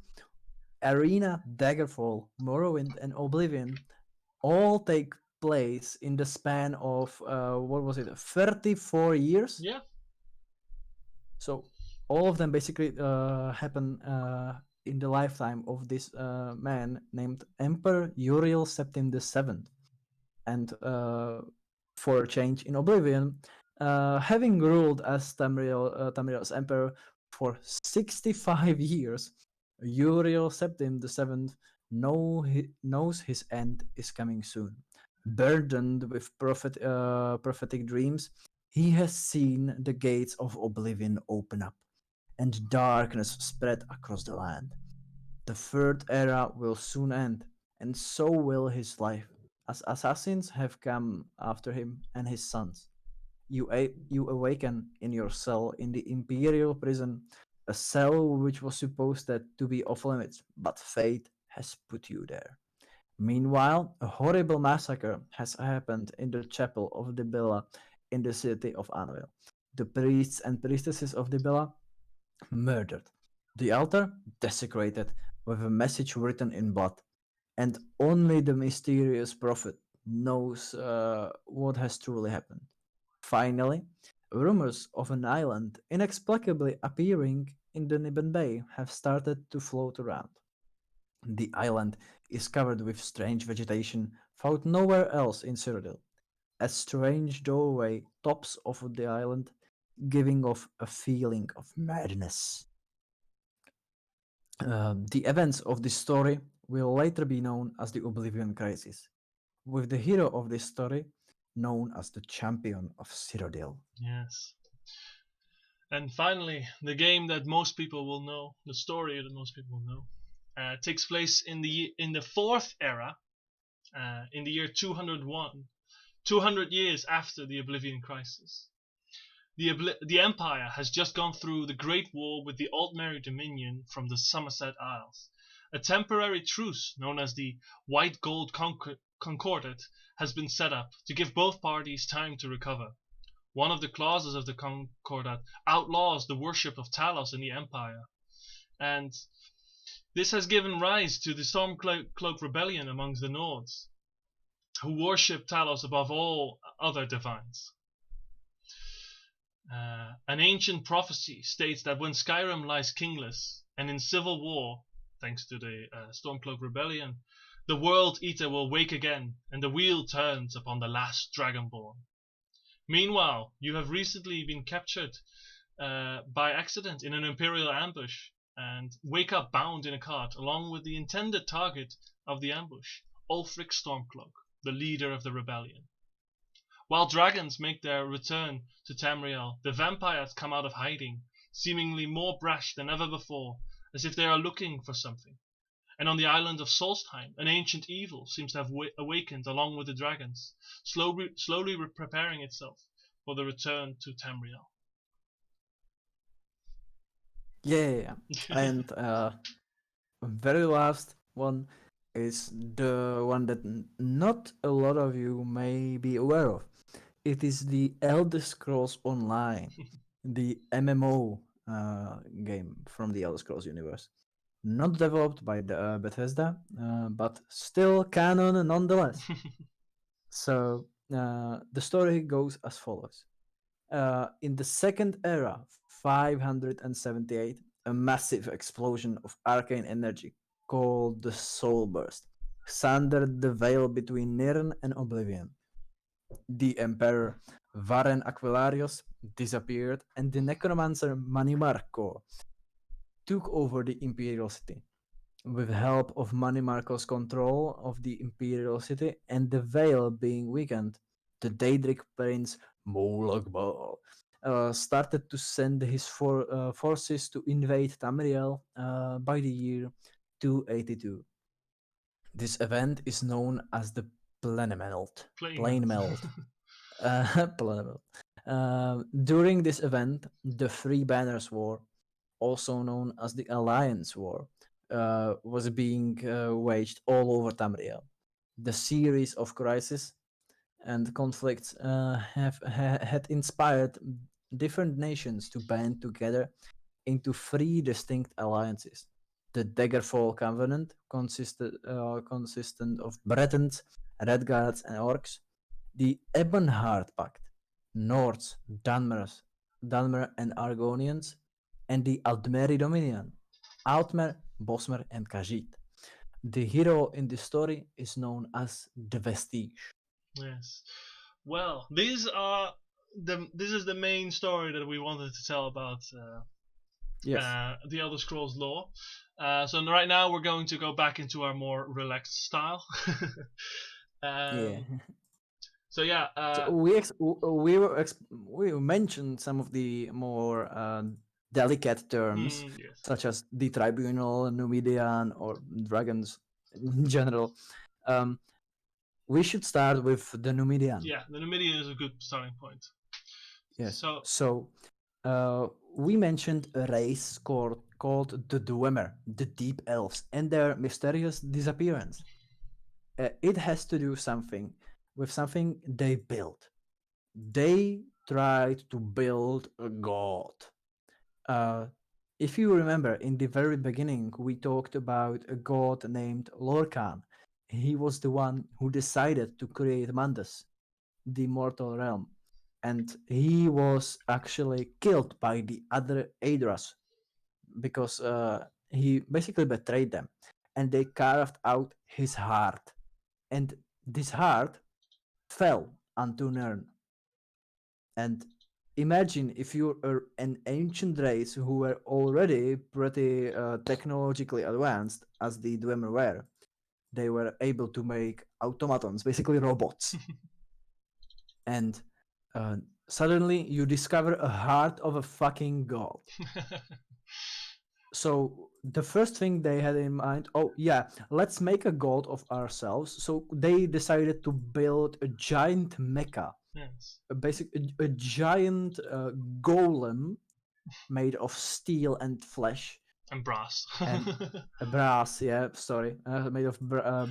Arena, Daggerfall, Morrowind, and Oblivion all take place in the span of 34 years. Yeah. So all of them basically happen in the lifetime of this man named Emperor Uriel Septim VII. And for a change in Oblivion, having ruled as Tamriel's emperor for 65 years, Uriel Septim VII knows his end is coming soon. Burdened with prophetic dreams, he has seen the gates of Oblivion open up, and darkness spread across the land. The Third Era will soon end, and so will his life, as assassins have come after him and his sons. You awaken in your cell in the Imperial prison, a cell which was supposed to be off limits, but fate has put you there. Meanwhile, a horrible massacre has happened in the chapel of Dibilla in the city of Anvil. The priests and priestesses of Dibilla murdered. The altar desecrated with a message written in blood. And only the mysterious prophet knows what has truly happened. Finally, rumors of an island inexplicably appearing in the Niben Bay have started to float around. The island is covered with strange vegetation found nowhere else in Cyrodiil. A strange doorway tops off the island, giving off a feeling of madness. The events of this story will later be known as the Oblivion Crisis, with the hero of this story known as the Champion of Cyrodiil. Yes. And finally, the game that most people will know, the story that most people will know, takes place in the Fourth Era, in the year 201, 200 years after the Oblivion Crisis. The Empire has just gone through the Great War with the Altmerry Dominion from the Somerset Isles. A temporary truce known as the White Gold Concordat has been set up to give both parties time to recover. One of the clauses of the Concordat outlaws the worship of Talos in the Empire, and this has given rise to the Stormcloak Rebellion amongst the Nords, who worship Talos above all other divines. An ancient prophecy states that when Skyrim lies kingless and in civil war, thanks to the Stormcloak Rebellion, the World Eater will wake again, and the wheel turns upon the last Dragonborn. Meanwhile, you have recently been captured by accident in an Imperial ambush, and wake up bound in a cart along with the intended target of the ambush, Ulfric Stormcloak, the leader of the rebellion. While dragons make their return to Tamriel, the vampires come out of hiding, seemingly more brash than ever before, as if they are looking for something. And on the island of Solstheim, an ancient evil seems to have awakened along with the dragons, slowly preparing itself for the return to Tamriel. Yeah. And very last one is the one that not a lot of you may be aware of. It is the Elder Scrolls Online, the MMO game from the Elder Scrolls universe. Not developed by the Bethesda, but still canon nonetheless. So the story goes as follows. In the second era, 578, a massive explosion of arcane energy called the Soul Burst sundered the veil between Nirn and Oblivion. The Emperor Varen Aquilarius disappeared, and the necromancer Manimarco took over the Imperial City. With help of Manimarco's control of the Imperial City and the Veil being weakened, the Daedric Prince Molag Bal started to send his forces to invade Tamriel by the year 282. This event is known as the Planemelt. Planemelt. Planemelt. During this event, the Three Banners War, also known as the Alliance War, was being waged all over Tamriel. The series of crises and conflicts had inspired different nations to band together into three distinct alliances. The Daggerfall Covenant consistent of Bretons, Redguards, and Orcs. The Ebonheart Pact, Nords, Dunmer, and Argonians, and the Aldmeri Dominion, Altmer, Bosmer, and Khajiit. The hero in this story is known as the Vestige. Yes. Well, this is the main story that we wanted to tell about the Elder Scrolls lore. So right now we're going to go back into our more relaxed style. Yeah. So yeah, So we mentioned some of the more delicate terms, yes. such as the Tribunal, Numidian, or dragons in general. We should start with the Numidian. Yeah, the Numidian is a good starting point. Yes. So we mentioned a race called the Dwemer, the Deep Elves, and their mysterious disappearance. It has to do with something they built. They tried to build a god. If you remember, in the very beginning, we talked about a god named Lorcan. He was the one who decided to create Mundus, the mortal realm. And he was actually killed by the other Aedras because he basically betrayed them. And they carved out his heart. And this heart fell unto Nirn. And imagine if you're an ancient race who were already pretty technologically advanced, as the Dwemer were. They were able to make automatons, basically robots. And suddenly you discover a heart of a fucking god. So the first thing they had in mind, let's make a god of ourselves. So they decided to build a giant mecha. Yes. A giant golem made of steel and flesh. And brass. Brass, made of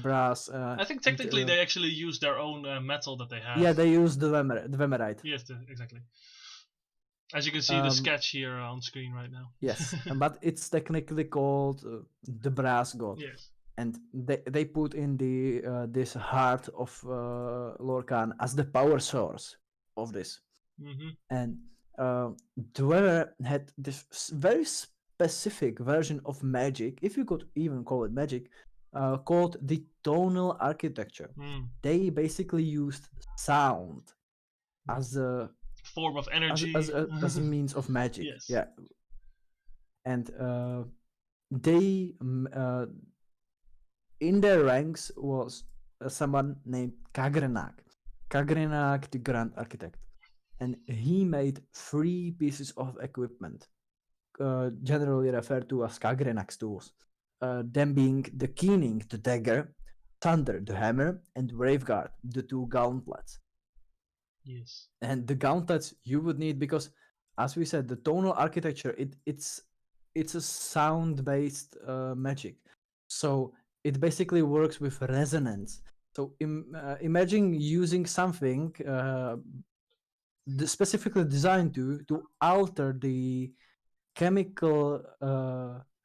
brass. I think technically they actually use their own metal that they have. Yeah, they use the Dwemerite. Yes, exactly. As you can see the sketch here on screen right now. Yes, but it's technically called the Brass God. Yes. And they put in the this heart of Lorcan as the power source of this. Mm-hmm. And Dwemer had this very specific version of magic, if you could even call it magic, called the tonal architecture. They basically used sound as a form of energy, as a means of magic. Yes. Yeah. And they in their ranks was someone named Kagrenak the Grand Architect, and he made 3 pieces of equipment, generally referred to as Kagrenak's tools, them being the Keening, the dagger, Thunder, the hammer, and Braveguard, the 2 gauntlets. Yes. And the gauntlets you would need because, as we said, the tonal architecture it's a sound based magic, so it basically works with resonance. So imagine using something specifically designed to alter the chemical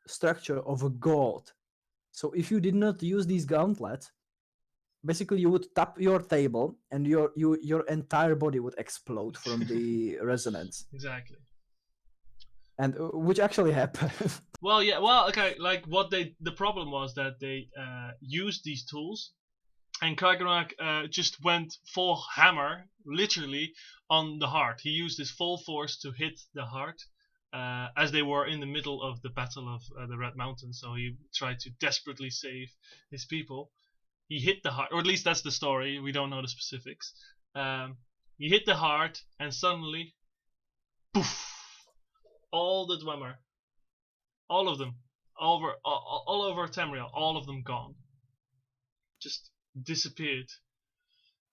structure of a god. So if you did not use these gauntlets, basically you would tap your table and your entire body would explode from the resonance, Exactly. and which actually happened. Well, yeah. Well, okay. Like the problem was that they used these tools, and Kragenak just went full hammer, literally, on the heart. He used his full force to hit the heart, as they were in the middle of the Battle of the Red Mountain. So he tried to desperately save his people. He hit the heart, or at least that's the story. We don't know the specifics. He hit the heart, and suddenly, poof! All the Dwemer, all of them, all over Tamriel, all of them gone. Just disappeared.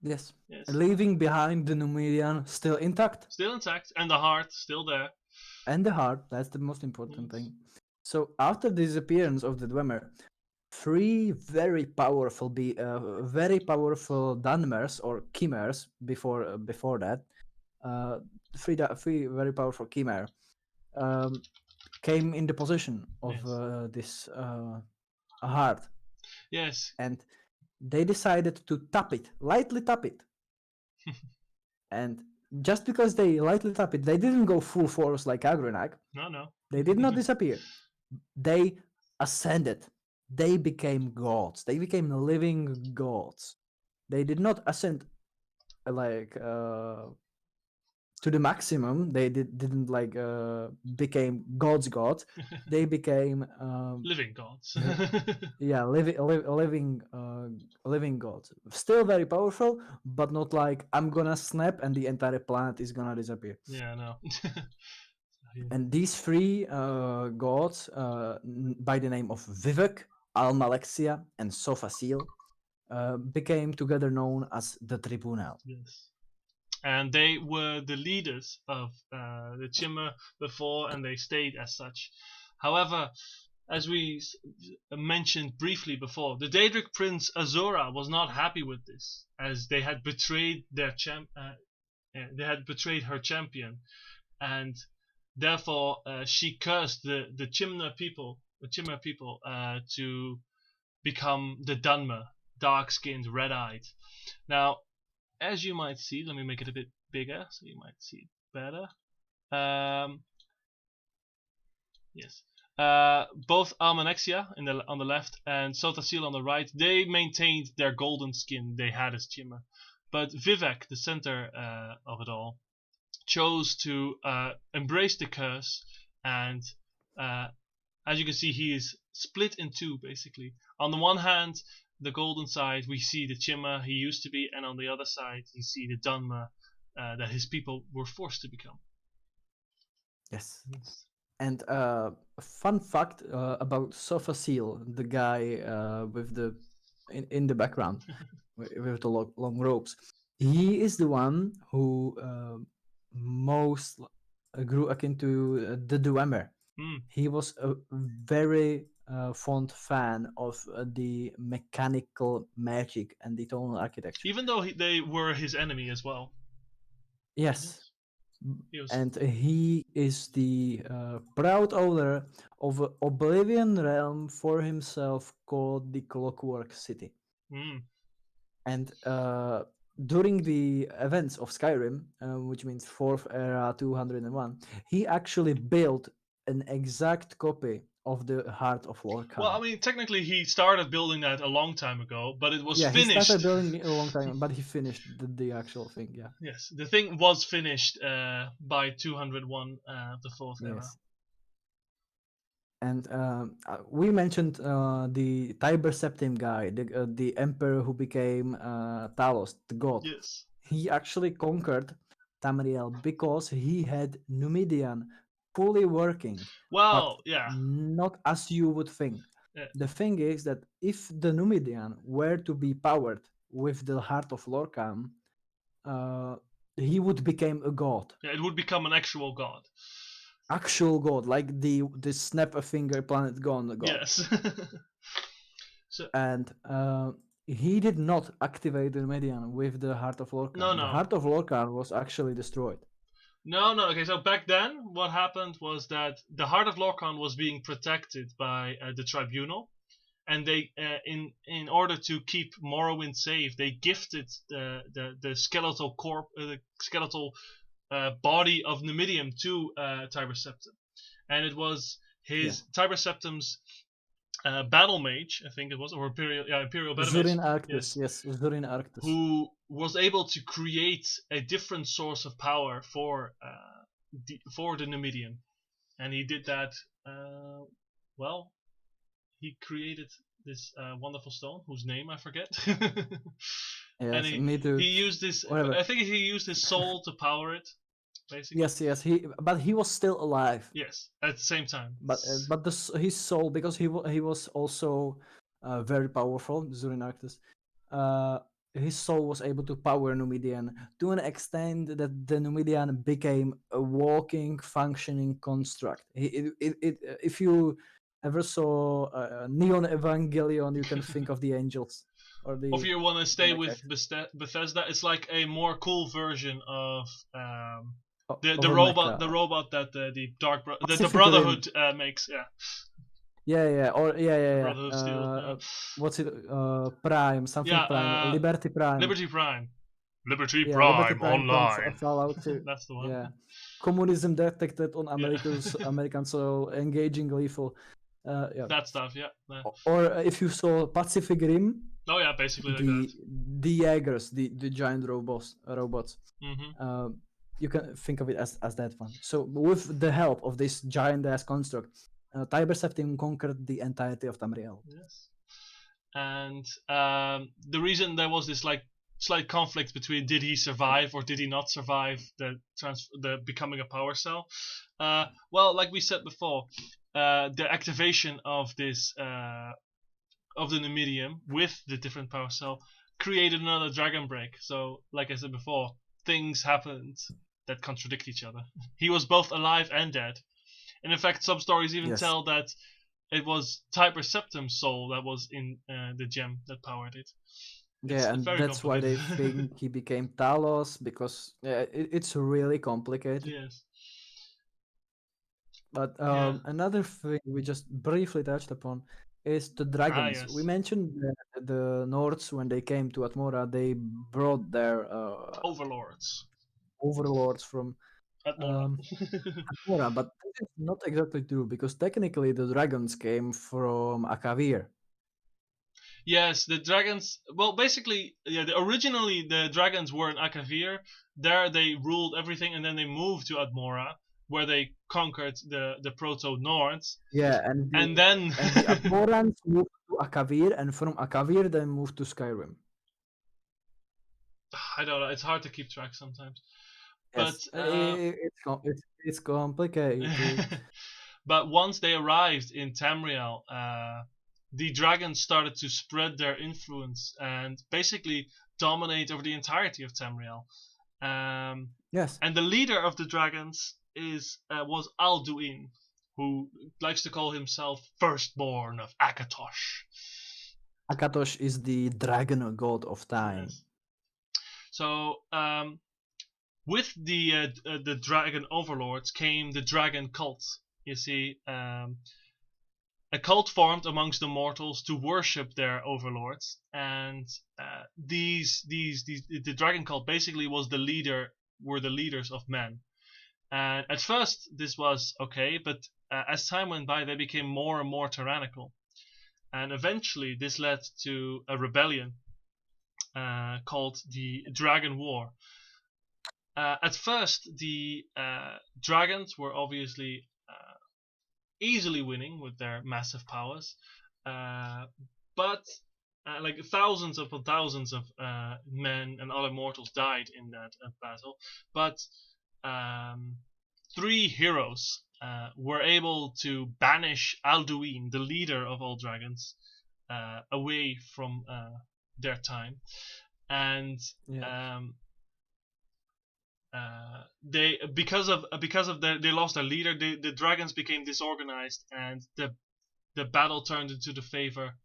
Yes. Yes. Leaving behind the Numidian still intact. Still intact, and the heart still there. And the heart, that's the most important Yes. thing. So after the disappearance of the Dwemer, three very powerful Dunmers or Chimeras before that, three very powerful Chimera came in the position of Yes. this heart, Yes. and they decided to lightly tap it. And just because they lightly tap it, they didn't go full force like Agronak. No. They did not disappear. They ascended. They became gods. They became living gods. They did not ascend like to the maximum. They didn't like became gods. They became Living gods. yeah, living gods. Still very powerful, but not like I'm gonna snap and the entire planet is gonna disappear. Yeah, no. And these three gods, by the name of Vivek, Almalexia, and Sophasil, became together known as the Tribunal. Yes. And they were the leaders of the Chimmer before, and they stayed as such. However, as we mentioned briefly before, the Daedric prince Azora was not happy with this, as they had betrayed they had betrayed her champion, and therefore she cursed the Chimner people, to become the Dunmer, dark-skinned, red-eyed. Now, as you might see, let me make it a bit bigger so you might see it better. Yes. Both Almanexia on the left and Sotasil on the right, they maintained their golden skin they had as Chimmer. But Vivek, the center of it all, chose to embrace the curse, and as you can see, he is split in two, basically. On the one hand, the golden side, we see the Chimmer he used to be, and on the other side, you see the Dunmer that his people were forced to become. Yes. And a fun fact about Sophasil, the guy with the in the background with the long robes. He is the one who most grew akin to the Dwemer. He was a very fond fan of the mechanical magic and the tonal architecture. Even though they were his enemy as well. Yes. Yes. And he is the proud owner of an Oblivion realm for himself called the Clockwork City. And during the events of Skyrim, which means 4th era 201, he actually built an exact copy of the Heart of Lorkhan. Well, I mean, technically he started building that a long time ago, but it was finished. He started building it a long time, but he finished the actual thing, yeah. Yes, the thing was finished by 201 of the 4th era. And we mentioned the Tiber Septim guy, the emperor who became Talos, the god. Yes. He actually conquered Tamriel because he had Numidian fully working. Well, but yeah. Not as you would think. Yeah. The thing is that if the Numidian were to be powered with the Heart of Lorkhan, he would become a god, Yeah, it would become an actual god. actual god, like the snap a finger planet gone god. Yes. And he did not activate the Median with the Heart of Lorkhan. No. The Heart of Lorkhan was actually destroyed. No. Okay, so back then, what happened was that the Heart of Lorkhan was being protected by the Tribunal, and they, in order to keep Morrowind safe, they gifted the skeletal body of Numidium to Tiber Septim, and it was his Tiber Septim's battle mage, I think it was, or Imperial battle Zurin mage. Arctus, yes, Zurin Arctus. Who was able to create a different source of power for the Numidian, and he did that. He created this wonderful stone whose name I forget. Yes, and me too. he used this. Whatever. I think he used his soul to power it. Basically. Yes. But he was still alive. Yes, at the same time. But his soul, because he was also very powerful, Zurin Arctus. His soul was able to power Numidian to an extent that the Numidian became a walking, functioning construct. If you ever saw Neon Evangelion, you can think of the angels. Or if you want to stay like with Bethesda, it's like a more cool version of the of a robot, mecha. the robot that the Pacific Brotherhood makes. Yeah. Brotherhood Steel. What's it? Prime, something Prime, Liberty Prime. Liberty Prime. Liberty Yeah, Prime Liberty Prime online. Fallout 2. That's the one. Yeah. Communism detected on American soil, engaging lethal. Yeah. That stuff, yeah. Or if you saw Pacific Rim. Oh yeah, basically like that. The Jaegers, the giant robots. Mm-hmm. You can think of it as that one. So with the help of this giant ass construct, Tiber Septim conquered the entirety of Tamriel. Yes. And the reason there was this like slight conflict between did he survive or did he not survive the becoming a power cell. Well, like we said before, the activation of this of the Numidium with the different power cell created another dragon break. So, like I said before, things happened that contradict each other. He was both alive and dead. And in fact, some stories even tell that it was Tiber Septim's soul that was in the gem that powered it. And that's why they think he became Talos, because it's really complicated. Yes. But another thing we just briefly touched upon is the dragons. Yes. We mentioned the Nords, when they came to Atmora, they brought their overlords from Atmora, but this is not exactly true, because technically the dragons came from Akavir. Yes, the dragons. Well, basically, originally the dragons were in Akavir. There they ruled everything, and then they moved to Atmora, where they conquered the Proto-Nords. Yeah, and then the Atmorans moved to Akavir, and from Akavir they moved to Skyrim. I don't know. It's hard to keep track sometimes. Yes, but it's complicated. But once they arrived in Tamriel, the dragons started to spread their influence and basically dominate over the entirety of Tamriel. Yes. And the leader of the dragons was Alduin, who likes to call himself firstborn of Akatosh. Akatosh is the dragon god of time. Yes. So, with the dragon overlords came the dragon cult. You see, a cult formed amongst the mortals to worship their overlords, and the dragon cult basically were the leaders of men. And at first this was okay, but as time went by, they became more and more tyrannical, and eventually this led to a rebellion called the Dragon War. At first, the dragons were obviously easily winning with their massive powers, but like thousands upon thousands of men and other mortals died in that battle. But 3 heroes were able to banish Alduin, the leader of all dragons, away from their time, and they they lost their leader. The dragons became disorganized, and the battle turned into favor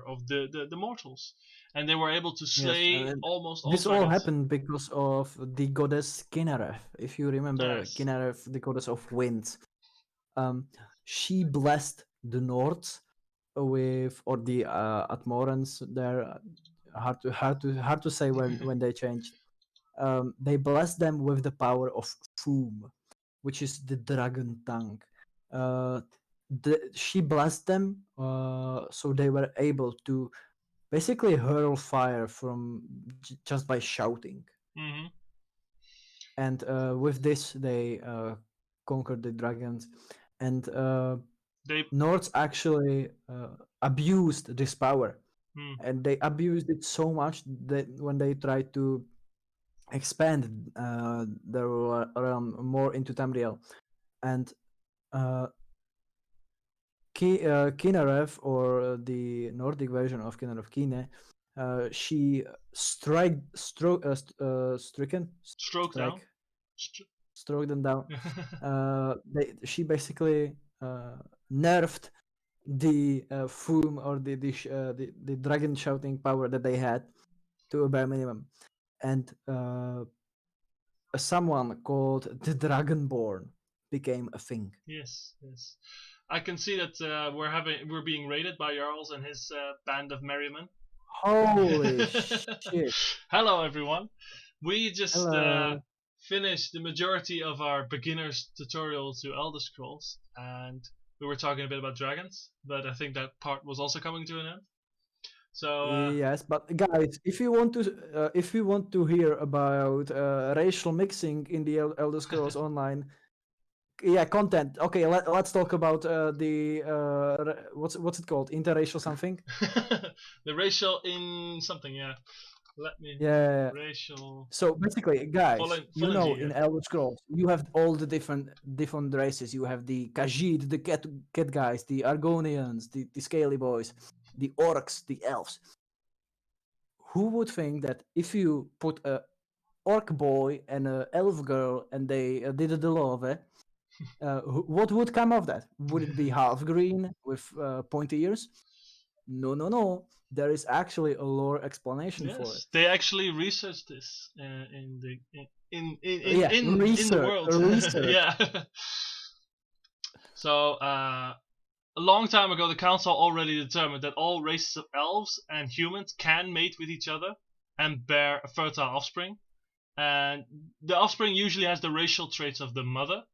of the mortals, and they were able to Yes, slay almost all this dragons. all happened because of the goddess Kinnereth. If you remember, Yes. Kinnereth, the goddess of winds, she blessed the Nords with, or the Atmorans. They're hard to say when they changed. They blessed them with the power of Foom, which is the dragon tongue. She blessed them, so they were able to basically hurl fire from just by shouting. Mm-hmm. And with this, they conquered the dragons. And Nords actually abused this power. And they abused it so much that when they tried to expand their realm more into Tamriel, and Kinnarev, or the Nordic version of Kinnarev Kine, she stroked them down. She basically nerfed the Foom, or the dragon shouting power that they had, to a bare minimum, and someone called the Dragonborn became a thing. Yes. I can see that we're being raided by Jarls and his band of merrymen. Holy shit! Hello, everyone. We just finished the majority of our beginner's tutorial to Elder Scrolls, and we were talking a bit about dragons, but I think that part was also coming to an end. So yes, but guys, if you want to hear about racial mixing in the Elder Scrolls Online, content. Okay, let's talk about the what's it called? Interracial something. The racial in something, yeah. Let me. Yeah. Racial. So basically, guys, in Elder Scrolls, you have all the different races. You have the Khajiit, the cat guys, the Argonians, the scaly boys, the orcs, the elves. Who would think that if you put a orc boy and an elf girl and they did the love, what would come of that? Would it be half green with pointy ears? No. There is actually a lore explanation for it. They actually researched this in the world. Yeah. So a long time ago, the council already determined that all races of elves and humans can mate with each other and bear a fertile offspring. And the offspring usually has the racial traits of the mother,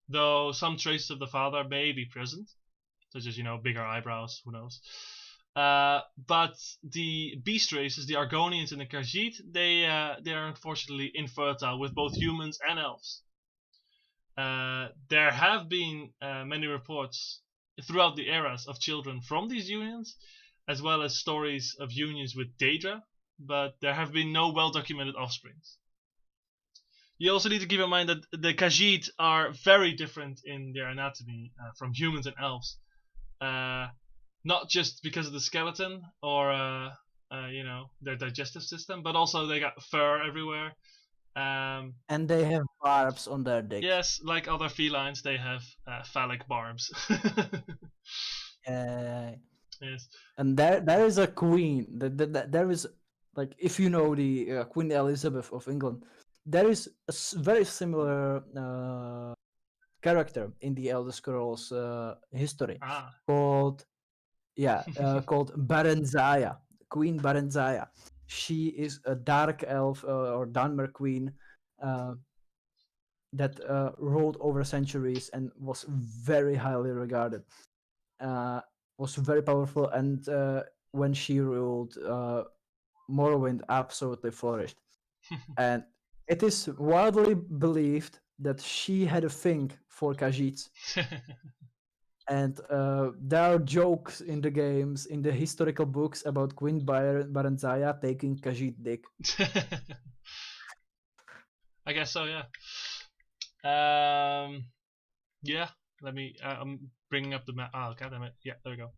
though some traits of the father may be present, such as bigger eyebrows. Who knows? But the beast races, the Argonians and the Khajiit, they are unfortunately infertile with both humans and elves. There have been many reports throughout the eras of children from these unions, as well as stories of unions with Daedra, but there have been no well-documented offsprings. You also need to keep in mind that the Khajiit are very different in their anatomy from humans and elves. Not just because of the skeleton or their digestive system, but also they got fur everywhere. And they have barbs on their dick. Yes, like other felines, they have phallic barbs. Yes. And there is a queen. There is, like, if you know the Queen Elizabeth of England, there is a very similar character in the Elder Scrolls history called Barenzaya, Queen Barenzaya. She is a dark elf or Dunmer queen that ruled over centuries and was very highly regarded. Was very powerful, and when she ruled, Morrowind absolutely flourished. And it is widely believed that she had a thing for Khajiits. And there are jokes in the games, in the historical books, about Queen Barenzaya taking Khajiit dick. I guess so, yeah. Yeah, let me. I'm bringing up the map. Oh, goddammit. Yeah, there we go.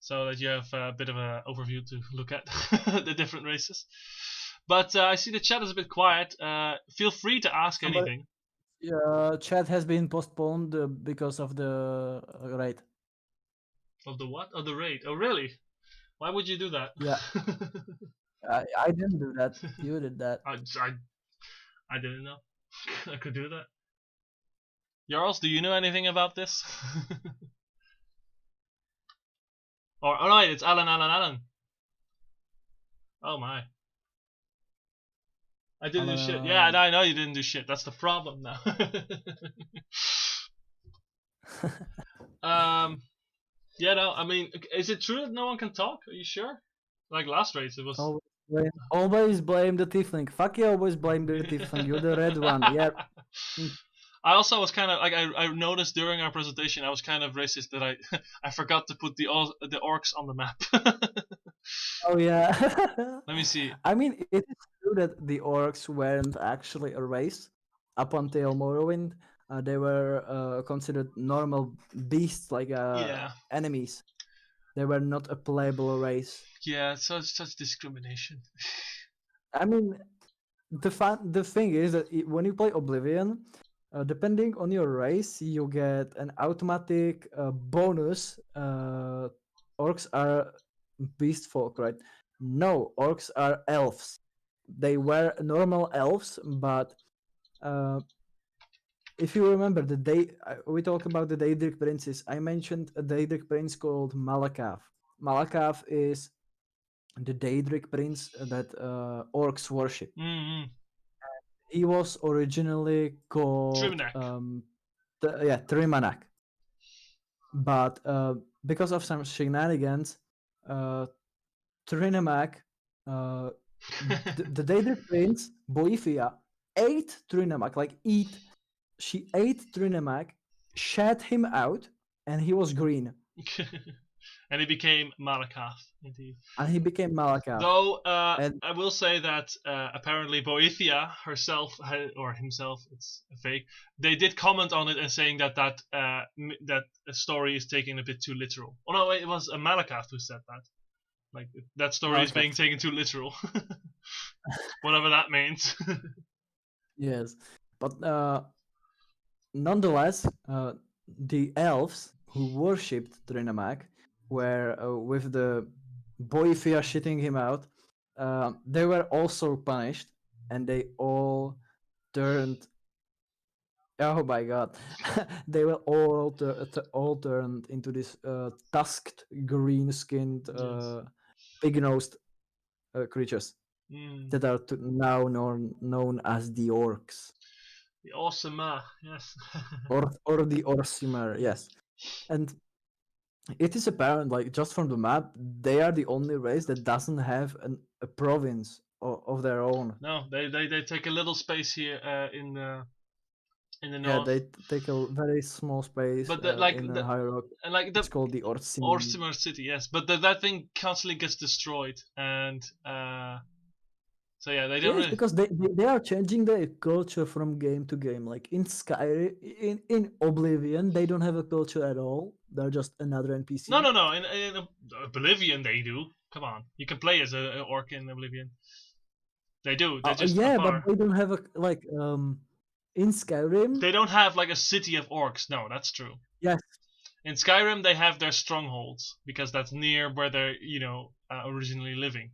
So that you have a bit of an overview to look at the different races. But I see the chat is a bit quiet. Feel free to ask Somebody- anything. Chat has been postponed because of the raid. Of the what? Of the raid? Oh, really? Why would you do that? Yeah. I didn't do that. You did that. I didn't know. I could do that. Jarls, do you know anything about this? Or, oh no, it's Alan. Oh my. I didn't do shit. Yeah, I know you didn't do shit. That's the problem now. Yeah, no, I mean, is it true that no one can talk? Are you sure? Like last race, it was. Always blame the tiefling. Fuck you, always blame the tiefling. You're the red one. Yeah. I also was kind of like I noticed during our presentation I was kind of racist that I forgot to put the orcs on the map. Oh yeah. Let me see. I mean, it is true that the orcs weren't actually a race up until Morrowind. They were considered normal beasts, like enemies. They were not a playable race. Yeah, such discrimination. I mean, the thing is that when you play Oblivion, depending on your race, you get an automatic bonus. Orcs are beast folk, right? No, orcs are elves. They were normal elves, but if you remember we talk about the Daedric princes. I mentioned a Daedric prince called Malakath. Malakath is the Daedric prince that orcs worship. Mm-hmm. He was originally called Trimanak. But because of some shenanigans, Trimanak, the Daedric prince, Boethia, ate Trimanak, she ate Trimanak, shat him out, and he was green. And he became Malakath, indeed. And he became Malakath. Though I will say that apparently Boethia herself or himself, it's fake. They did comment on it and saying that that story is taken a bit too literal. Oh no, wait, it was Malakath who said that. Like that story is being taken too literal. Whatever that means. Yes, but nonetheless, the elves who worshipped Trimanak were with the Boethia shitting him out. They were also punished, and they all turned. Oh my god! They were all turned into this tusked, green-skinned, pig-nosed creatures that are now known as the orcs. The Orsimer, yes. or the Orsimer, yes. And it is apparent, like just from the map, they are the only race that doesn't have a province of their own. No, they take a little space here in the north. Yeah, they take a very small space but in the high rock. It's called the Orsimer City, yes. But that thing constantly gets destroyed, and so yeah, they don't really. Because they are changing their culture from game to game. Like in Skyrim, in Oblivion, they don't have a culture at all. They're just another NPC. No. In Oblivion, they do. Come on, you can play as an orc in Oblivion. They do. They just but they don't have in Skyrim. They don't have like a city of orcs. No, that's true. Yes. In Skyrim, they have their strongholds because that's near where they're originally living.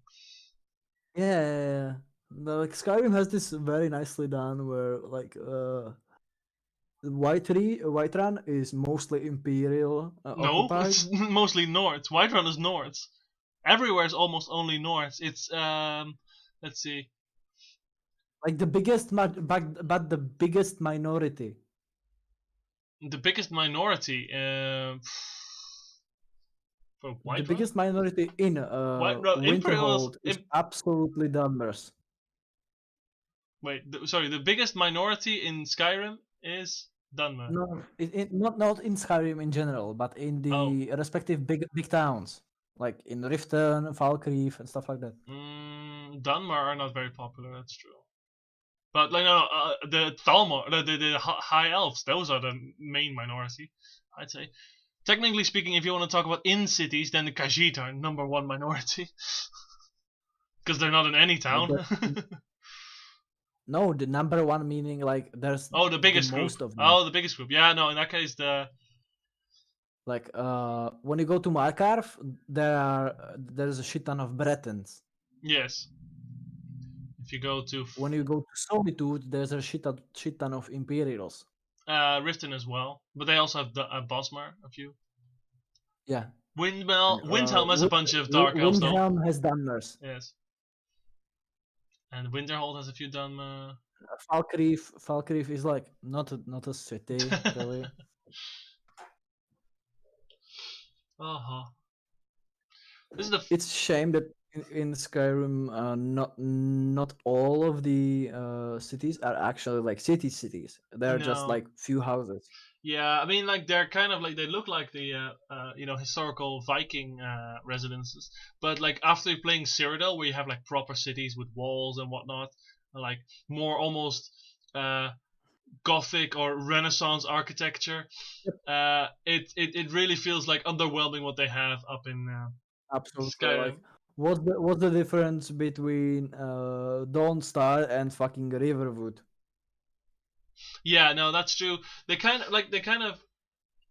Yeah. Like Skyrim has this very nicely done where like Whiterun is mostly Imperial. No, it's mostly Nords. Whiterun is Nords. Everywhere is almost only Nords. It's let's see. Like the biggest, but the biggest minority. The biggest minority. For Whiterun? The biggest minority in Winterhold is absolutely Dunmers. Wait, sorry. The biggest minority in Skyrim is Dunmer. No, not in Skyrim in general, but in the respective big towns, like in Riften, Falkreath, and stuff like that. Dunmer are not very popular. That's true. But like the Thalmor, the High Elves, those are the main minority, I'd say. Technically speaking, if you want to talk about in cities, then the Khajiit are #1 minority. Because they're not in any town. No, the number one meaning like there's Oh, the biggest group. most of them. Oh, the biggest group. Yeah, no, in that case, Like when you go to Markarth, there's a shit ton of Bretons. yes. If you go to When you go to Solitude, there's a shit ton of Imperials. Riften as well, but they also have Bosmer, a few. Yeah. Windhelm has a bunch of Dark Elves though. Windhelm has Dunmers. Yes. And Winterhold has a few Dunmer. Falkreath is like not a city really. It's a shame that in Skyrim, not all of the cities are actually like cities. They're just like few houses. Yeah, I mean, like they're kind of like they look like the historical Viking residences, but like after playing Cyrodiil, where you have like proper cities with walls and whatnot, like more almost Gothic or Renaissance architecture, it really feels like underwhelming what they have up in Absolutely. Skyrim. Like, what's the difference between Dawnstar and fucking Riverwood? Yeah, no, that's true. They kind of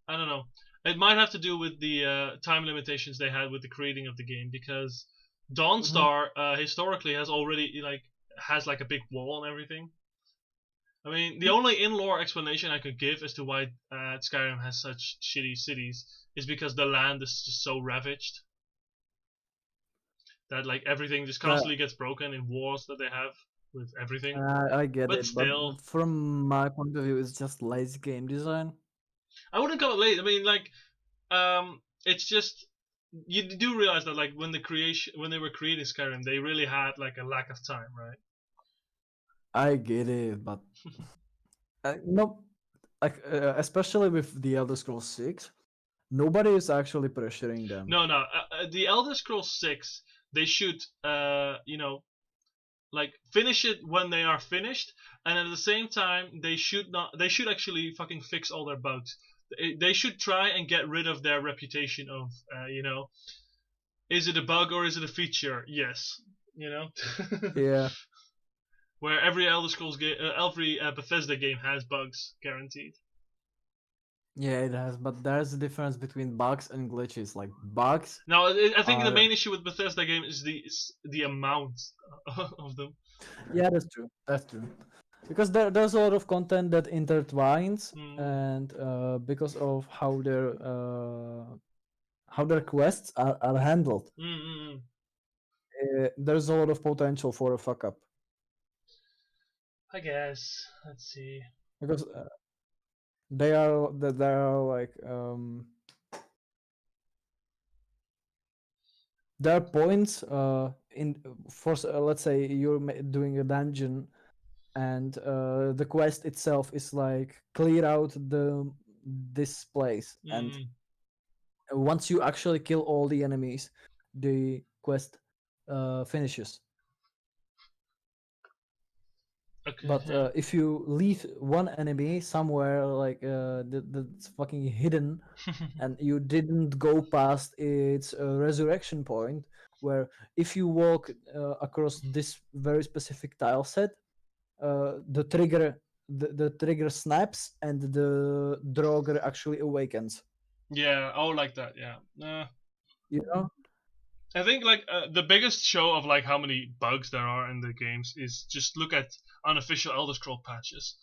I don't know. It might have to do with the time limitations they had with the creating of the game, because Dawnstar historically has already has like a big wall and everything. I mean, the only in-lore explanation I could give as to why Skyrim has such shitty cities is because the land is just so ravaged that like everything just constantly gets broken in wars that they have with everything. I get But it, still, but from my point of view, it's just lazy game design. I wouldn't call it late. I mean, like, it's just you do realize that like when they were creating Skyrim, they really had like a lack of time, right? I get it, but no, like especially with the Elder Scrolls VI, nobody is actually pressuring them. No, the Elder Scrolls 6, they should like finish it when they are finished, and at the same time they should actually fucking fix all their bugs. They should try and get rid of their reputation of is it a bug or is it a feature? Yes, Yeah. Where every Elder Scrolls game, every Bethesda game has bugs guaranteed. Yeah, it has, but there's a difference between bugs and glitches. Like bugs. Now, I think the main issue with Bethesda game is the amount of them. Yeah, that's true. That's true. Because there's a lot of content that intertwines, and because of how their quests are handled, there's a lot of potential for a fuck up. I guess. Let's see. Because they are like there are points let's say you're doing a dungeon, and the quest itself is like clear out this place, and once you actually kill all the enemies, the quest finishes. Okay, but if you leave one enemy somewhere like that's fucking hidden, and you didn't go past its resurrection point, where if you walk across this very specific tile set, the trigger snaps and the Draugr actually awakens. Yeah, like that. Yeah. I think like the biggest show of like how many bugs there are in the games is just look at unofficial Elder Scroll patches.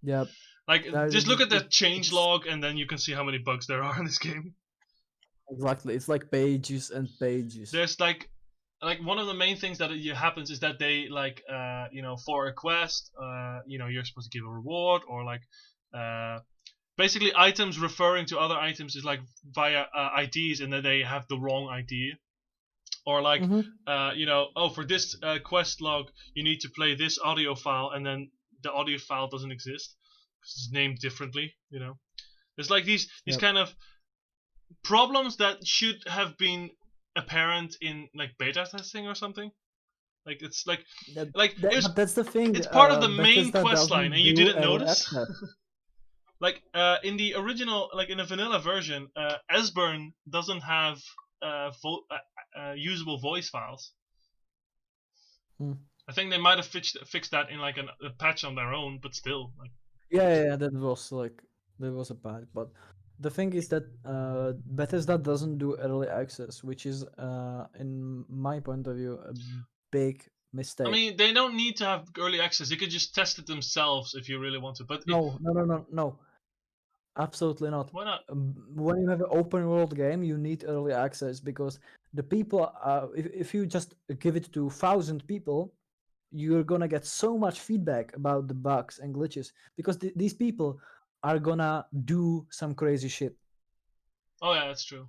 Yeah. Like just look at the change log, and then you can see how many bugs there are in this game. Exactly, it's like pages and pages. There's like one of the main things that happens is that they like for a quest you're supposed to give a reward, or like basically items referring to other items is like via IDs, and then they have the wrong ID. Or like for this quest log you need to play this audio file, and then the audio file doesn't exist because it's named differently. There's like these kind of problems that should have been apparent in like beta testing or something. Like it's like but that's the thing. It's part of the main Bethesda quest line, and you didn't notice. Like in the original, like in the vanilla version, Esbern doesn't have usable voice files. I think they might have fixed that in like a patch on their own, but still, like. Yeah, that was a bad. But the thing is that Bethesda doesn't do early access, which is, in my point of view, a big mistake. I mean, they don't need to have early access. They could just test it themselves if you really want to. But No, absolutely not. Why not? When you have an open world game, you need early access because the people, if you just give it to 1,000 people, you're gonna get so much feedback about the bugs and glitches because these people are gonna do some crazy shit. Oh yeah, that's true.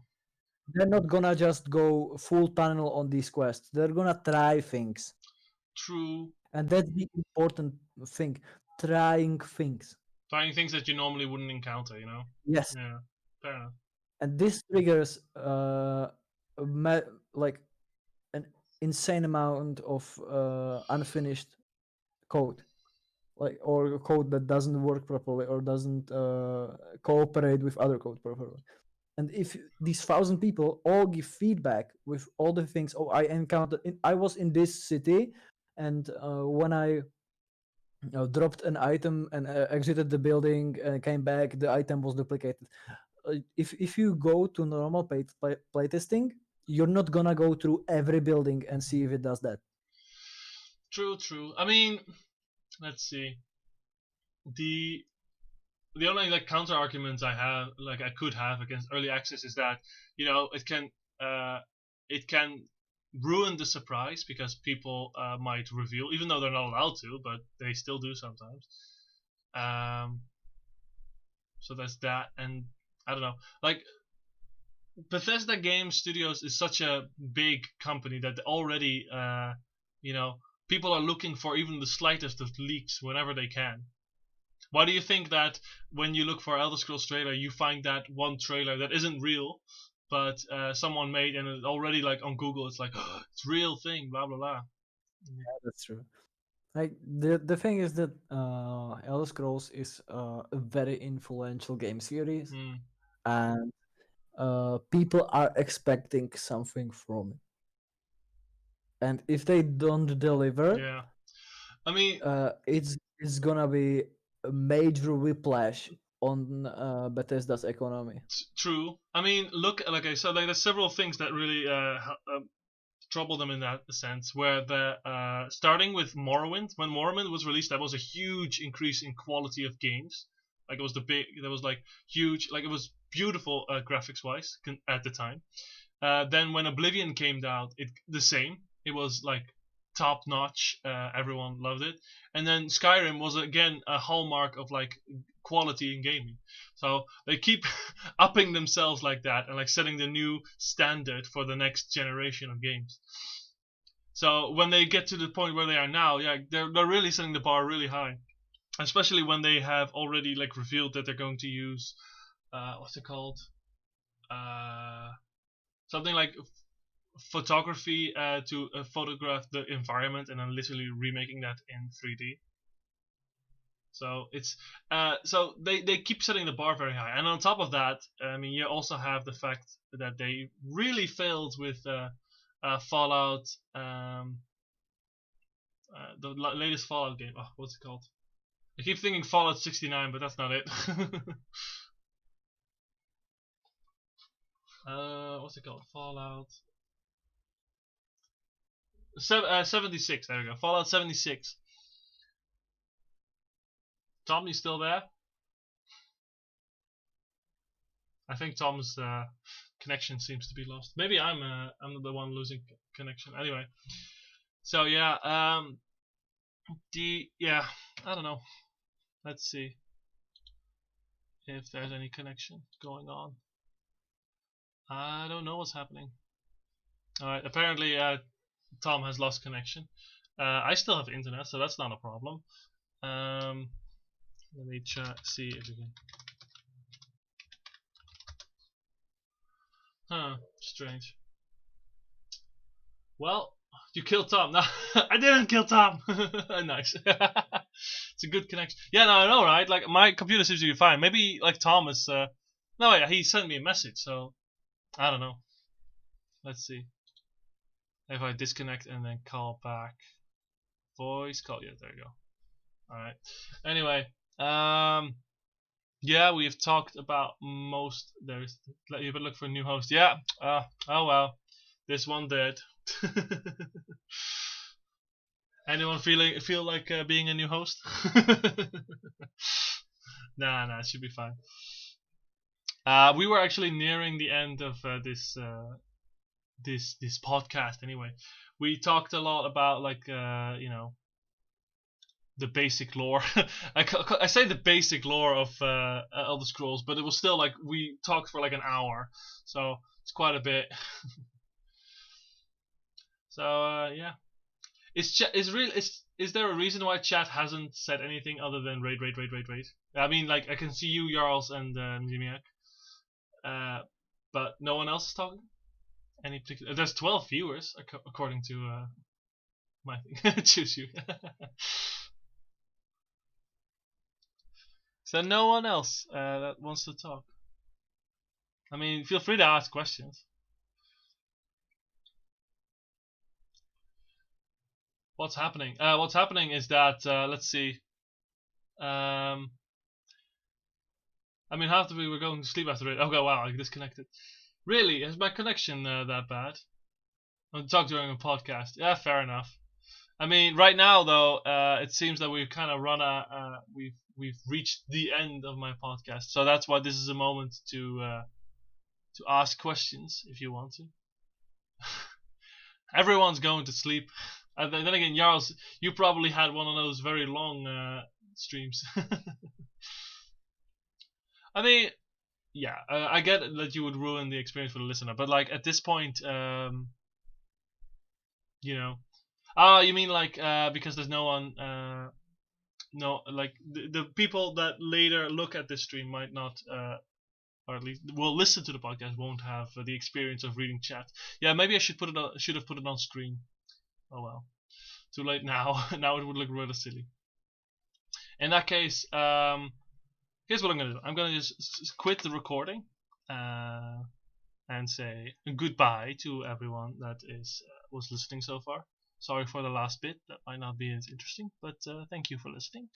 They're not gonna just go full tunnel on these quests. They're gonna try things. True. And that's the important thing. Trying things. Trying things that you normally wouldn't encounter, you know? Yes. Yeah, fair enough. And this triggers like an insane amount of unfinished code, like, or code that doesn't work properly or doesn't cooperate with other code properly. And if these 1,000 people all give feedback with all the things, I encountered, I was in this city, and when I dropped an item and exited the building and came back, the item was duplicated. If you go to normal playtesting, you're not gonna go through every building and see if it does that. True. I mean, let's see. The only like counter arguments I could have against early access is that, you know, it can ruin the surprise because people might reveal, even though they're not allowed to, but they still do sometimes. So that's that, and I don't know, like Bethesda Game Studios is such a big company that already, you know, people are looking for even the slightest of leaks whenever they can. Why do you think that when you look for Elder Scrolls trailer, you find that one trailer that isn't real, but someone made, and it's already like on Google, it's like, oh, it's real thing, blah blah blah. Yeah, that's true. Like the thing is that Elder Scrolls is a very influential game series, and people are expecting something from it. And if they don't deliver, Yeah, I mean, it's gonna be a major whiplash on Bethesda's economy. true. I mean, look, like I said, like there's several things that really trouble them in that sense. Where the starting with Morrowind, when Morrowind was released, that was a huge increase in quality of games. Like it was there was like huge, like it was beautiful graphics wise at the time. Then when Oblivion came out, the same. It was like top notch. Everyone loved it. And then Skyrim was again a hallmark of like quality in gaming. So they keep upping themselves like that and like setting the new standard for the next generation of games. So when they get to the point where they are now, yeah, they're really setting the bar really high. Especially when they have already like revealed that they're going to use what's it called? Something like photography to photograph the environment and then literally remaking that in 3D. So it's so they keep setting the bar very high, and on top of that, I mean, you also have the fact that they really failed with Fallout, the latest Fallout game. Oh, what's it called? I keep thinking Fallout 69, but that's not it. What's it called? Fallout 76. There we go. Fallout 76. Tom, you still there? I think Tom's connection seems to be lost. Maybe I'm the one losing connection. Anyway, so yeah, I don't know. Let's see if there's any connection going on. I don't know what's happening. All right, apparently Tom has lost connection. I still have internet, so that's not a problem. Let me see if we can. Huh, strange. Well, you killed Tom. No, I didn't kill Tom. Nice. It's a good connection. Yeah, no, I know, right? Like my computer seems to be fine. Maybe like Thomas. No, yeah, he sent me a message, so I don't know. Let's see if I disconnect and then call back. Voice call. Yeah, there you go. All right. Anyway, yeah, we've talked about most. There's. You better look for a new host. Yeah. Oh well. This one did. Anyone feel like being a new host? Nah, it should be fine. We were actually nearing the end of this podcast. Anyway, we talked a lot about like the basic lore. I say the basic lore of Elder Scrolls, but it was still like we talked for like an hour, so it's quite a bit. So yeah, is there a reason why chat hasn't said anything other than raid? I mean, like I can see you, Jarls, and Zimiak, but no one else is talking. Any particular? There's 12 viewers according to my thing. Choose you. Is there no one else that wants to talk? I mean, feel free to ask questions. What's happening? What's happening is that let's see. I mean, after we were going to sleep after it. Okay, wow, I disconnected. Really? Is my connection that bad? I'll talk during a podcast. Yeah, fair enough. I mean, right now though, it seems that we've kind of run we've reached the end of my podcast, so that's why this is a moment to ask questions if you want to. Everyone's going to sleep. And then again, Jarls, you probably had one of those very long streams. I mean, yeah, I get that you would ruin the experience for the listener, but like at this point, you know. You mean like because there's no one, no, like the people that later look at this stream might not, or at least will listen to the podcast, won't have the experience of reading chat. Yeah, maybe I should have put it on screen. Oh well, too late now. Now it would look rather silly. In that case, here's what I'm gonna do. I'm gonna just quit the recording, and say goodbye to everyone that was listening so far. Sorry for the last bit. That might not be as interesting, but thank you for listening.